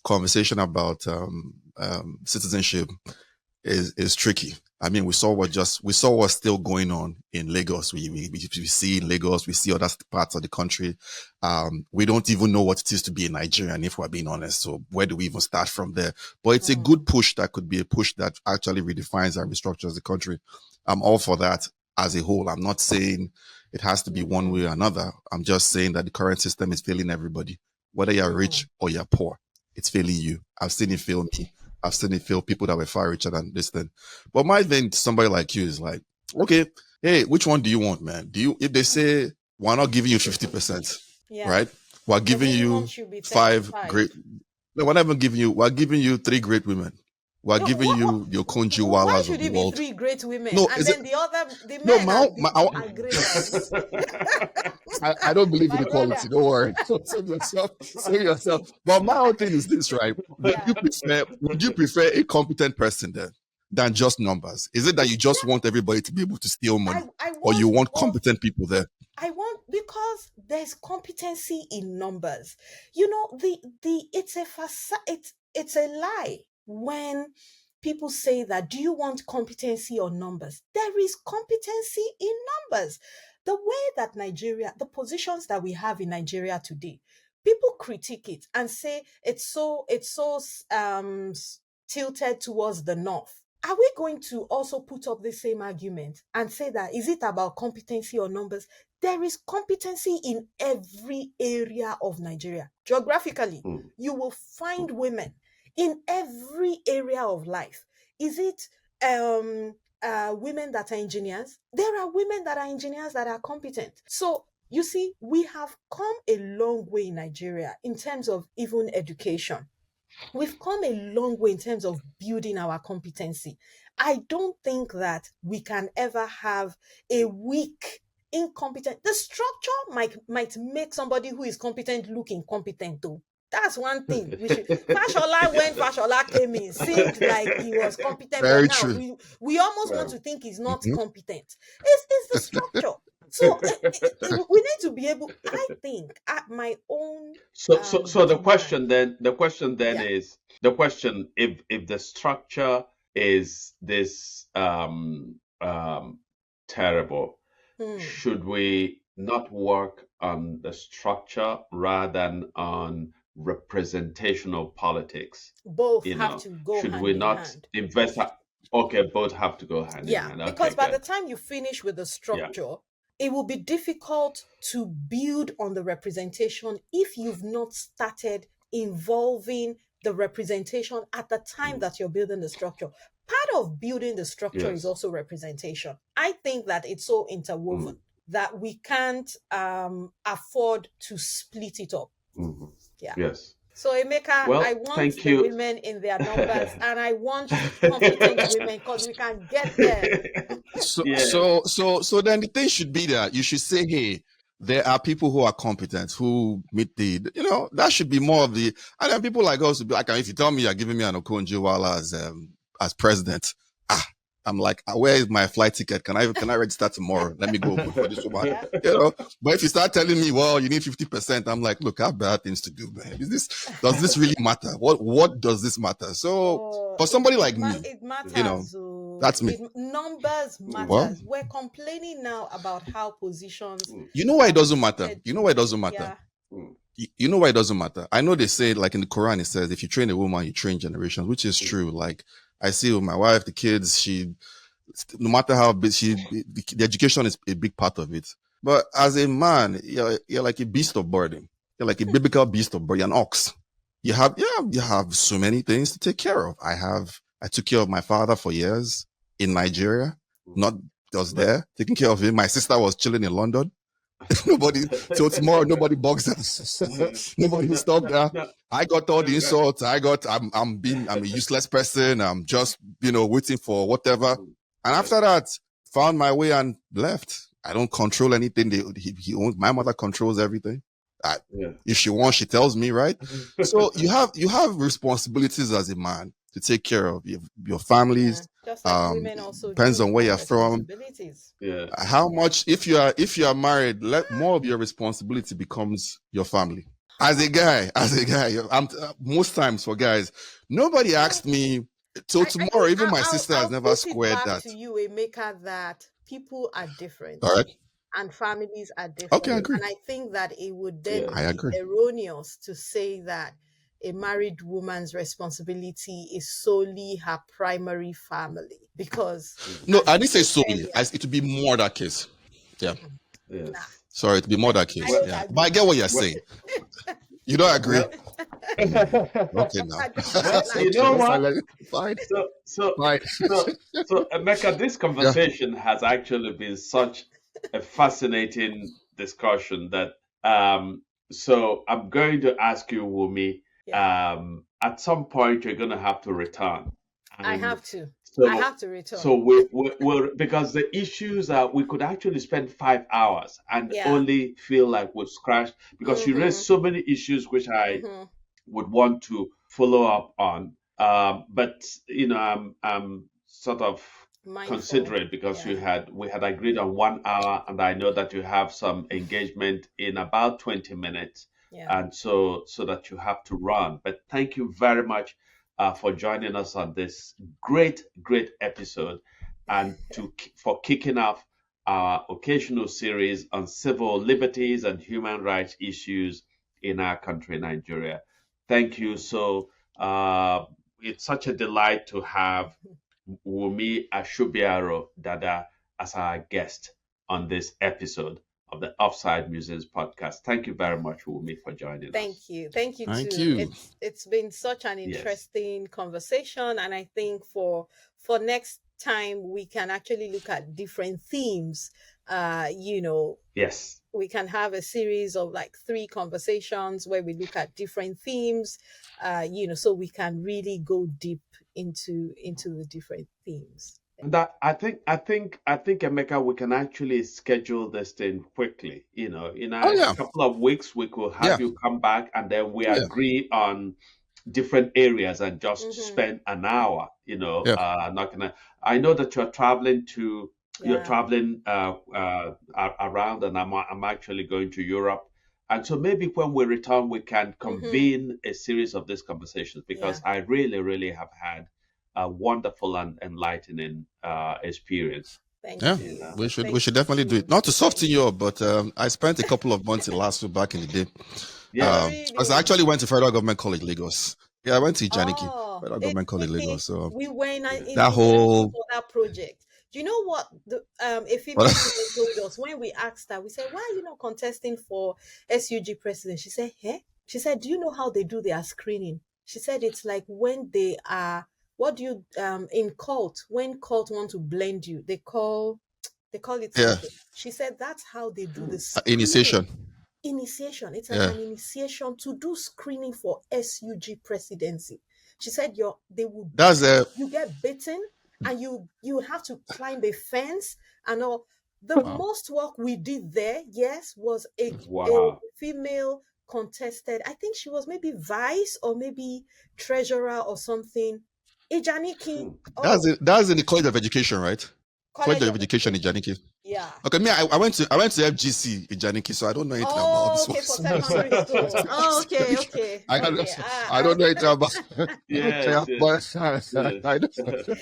conversation about citizenship is tricky. I mean, we saw what's still going on in Lagos. We see in Lagos, we see other parts of the country. We don't even know what it is to be a Nigerian, if we're being honest. So where do we even start from there? But it's a good push that could be a push that actually redefines and restructures the country. I'm all for that as a whole. I'm not saying it has to be one way or another. I'm just saying that the current system is failing everybody, whether you're rich or you're poor. It's failing you. I've seen it fail me I've seen it fail people that were far richer than this thing. But my thing to somebody like you is like, okay, hey, which one do you want, man? If they say we're not giving you 50%, Yeah. right? We're The giving minimum you should be 5 35. great. No, we're not even giving you. We're giving you 3 great women. We're No, giving you your why Konjiwalas should of the it be world. 3 great women No, and is then it? the No, men are great? I don't believe in My brother. equality. Don't worry. Save yourself. Save yourself. But my whole thing is this, right? Yeah. Would you prefer a competent person then than just numbers? Is it that you just want everybody to be able to steal money, or you want competent people there? I want, because there's competency in numbers. You know, it's a facade. It's a lie when people say that, do you want competency or numbers? There is competency in numbers. The way that the positions that we have in Nigeria today, people critique it and say it's so tilted towards the north. Are we going to also put up the same argument and say that, is it about competency or numbers? There is competency in every area of Nigeria. Geographically, you will find women in every area of life. Is it women that are engineers? There are women that are engineers that are competent. So you see, we have come a long way in Nigeria in terms of even education. We've come a long way in terms of building our competency. I don't think that we can ever have a weak, incompetent. The structure might make somebody who is competent look incompetent though. That's one thing. Fashola, when Fashola came in, seemed like he was competent, Very but now true. we almost want to think he's not competent. It's the structure. So we need to be able, I think, at my own. So the question then Yeah. is if the structure is this terrible, should we not work on the structure rather than on representational politics? Both have to go Should hand we in not hand. invest? Okay, both have to go hand in Yeah, hand. Okay, because by the good. time you finish with the structure, it will be difficult to build on the representation if you've not started involving the representation at the time that you're building the structure. Part of building the structure is Yes. also representation. I think that it's so interwoven that we can't afford to split it up. Yeah. Yes. So Emeka, Well, I want thank the you. women in their numbers, and I want competent women because we can get there. So, Yeah. so then the thing should be that you should say, hey, there are people who are competent, who meet that should be more of the, and then people like us would be like, if you tell me you're giving me an Okonjo-Iweala as president, I'm like, where is my flight ticket? Can I register tomorrow? Let me go vote for this woman. Yeah. But if you start telling me, well, you need 50%, I'm like, look, I have better things to do, man. Does this really matter? What does this matter? So for somebody like me, it matters. That's me. Numbers matters. Well, we're complaining now about how positions. You know why it doesn't matter? You know why it doesn't matter? Yeah. You know why it doesn't matter? I know they say, like in the Quran, it says, if you train a woman, you train generations, which is true. Like I see with my wife, the kids, no matter how big the education is a big part of it. But as a man, you're like a beast of burden. You're like a biblical beast of burden, you're an ox. You have so many things to take care of. I took care of my father for years in Nigeria, not just there, taking care of him. My sister was chilling in London. So tomorrow nobody bugs us. Nobody will stop there. I got all the insults. I'm a useless person. I'm just, waiting for whatever. And after that, found my way and left. I don't control anything. He owns, my mother controls everything. If she wants, she tells me, right? So you have responsibilities as a man to take care of your families. Just like women also depends on where you're from. Yeah. How much, if you are married, more of your responsibility becomes your family. As a guy, most times for guys, nobody asked me. So tomorrow, even my sister has never squared that. To you, Emeka, that people are different. All right. And families are different. Okay, I agree. And I think that it would then be erroneous to say that a married woman's responsibility is solely her primary family. Because no, I didn't say solely. It would be more that case. Yeah. Yes. Sorry, it would be more that case. Yeah. But I get what you're saying. You don't agree? Okay, now. I just Well, realized. you Okay, know let's what? let fine, So, so, fine. so, Emeka, this Yeah. conversation has actually been such a fascinating discussion that, so I'm going to ask you, Wumi, Yeah, at some point you're going to have to return. I And have to. I so, have to return. so we're, because the issues are, we could actually spend 5 hours and Yeah. only feel like we've scratched, because you raised Mm-hmm. so many issues which I Mm-hmm. would want to follow up on. But I'm sort of Mindful. considerate because Yeah. we had agreed on 1 hour, and I know that you have some engagement in about 20 minutes, Yeah. and so that you have to run. But thank you very much for joining us on this great episode, and for kicking off our occasional series on civil liberties and human rights issues in our country, Nigeria. Thank you. So it's such a delight to have Wumi Asubiaro-Dada as our guest on this episode of the Offside Musings podcast. Thank you very much, Wumi, for joining us. Thank you. Thank you Thank too. you. It's been such an Yes, interesting conversation, and I think for next time we can actually look at different themes. You know, yes. we can have a series of like 3 conversations where we look at different themes. So we can really go deep into the different themes. And that I think Emeka, we can actually schedule this thing quickly. In Oh a yeah, couple of weeks, we could yeah, have you come back, and then we oh yeah, agree on different areas and just Mm-hmm. spend an hour. yeah. Not gonna. I know that you're Yeah. traveling around, and I'm actually going to Europe. And so maybe when we return, we can Mm-hmm. convene a series of these conversations, Yeah. because I really have had a wonderful and enlightening experience. Yeah, Thank In you. we Thank should you definitely do it. too. Not to Thank soften you you. up, but I spent a couple of months in Lasso back in the day. Oh, Yes, Because I really? actually went to Federal Government College Lagos. Yeah, I went to Ijaniki, Oh, Federal Government College Lagos. So we were yes, in that Ijaniki whole for that project. Do you know what a female but student told us when we asked her? We said, "Why are you not contesting for SUG president?" She said, "Eh?" She said, "Do you know how they do their screening?" She said, "It's like when they are what do you in cult when cult want to blend you, they call it yeah, something." She said that's how they do the initiation. screening. Initiation. It's like Yeah, an initiation to do screening for SUG presidency. She said they will that's you get bitten and you have to climb a fence and all. The wow. most work we did there, yes, was a wow. female contested. I think she was maybe vice or maybe treasurer or something. Ijaniki, Hmm. That's oh, it. That's in the College of Education, right? College College of of Education in Education. Janiki. Yeah. Okay, me, I went to FGC in Janiki, so I don't know anything about all Oh, this okay, for ones. secondary school. Oh, okay, okay, I don't, okay. I don't know anything about. Yes, Yeah, yes, but yes. I know.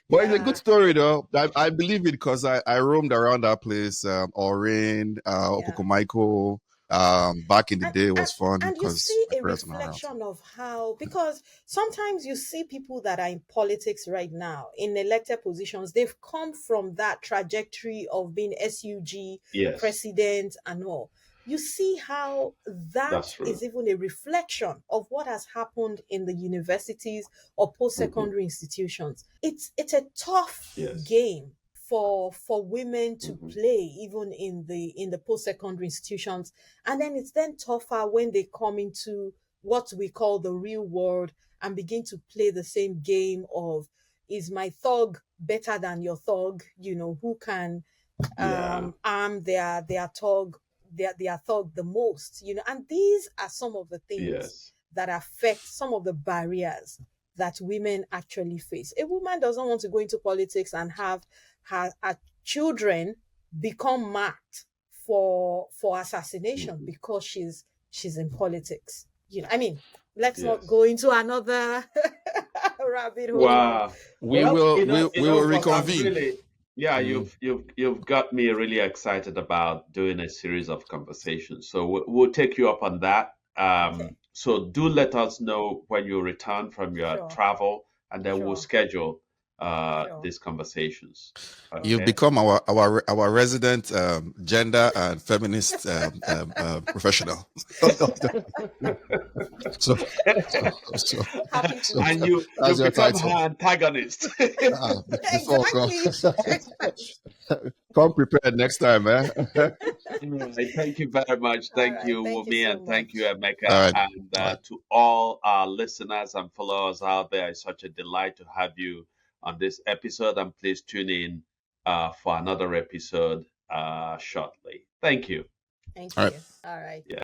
But it's a good Yeah, story though. I believe it because I roamed around that place, Orin, yeah. Michael. Back in the and day, it and was fun and you because see my a parents were around. reflection of how, because sometimes you see people that are in politics right now in elected positions, they've come from that trajectory of being SUG Yes, president and all. You see how that that's true. is even a reflection of what has happened in the universities or Hmm. post-secondary institutions. It's a tough Yes. game for women to Hmm. play even in the post-secondary institutions, and then it's then tougher when they come into what we call the real world and begin to play the same game of, is my thug better than your thug? Who can Yeah. arm their thug the most? And these are some of the things Yes. that affect some of the barriers that women actually face. A woman doesn't want to go into politics and have her children become marked for assassination Hmm. because she's in politics. I mean, let's not Yes. go into another rabbit hole of Wow. We Well, will we will what I'm reconvene. really, yeah, Mm. you've got me really excited about doing a series of conversations. So we'll take you up on that. okay. So do let us know when you return from your Sure, travel, and then we'll sure, schedule sure. these conversations. You've Okay. become our resident gender and feminist professional. So, so, Happy to so, And you that's your become title. her antagonist. Before exactly. come prepared next time, eh? All right. Thank you very much. All Thank right. you, Thank you Wumi, so and thank you, much. All Emeka. right. And All right. to all our listeners and followers out there, it's such a delight to have you on this episode. And please tune in for another episode shortly. Thank you. Thank All right. you. All right. Yeah.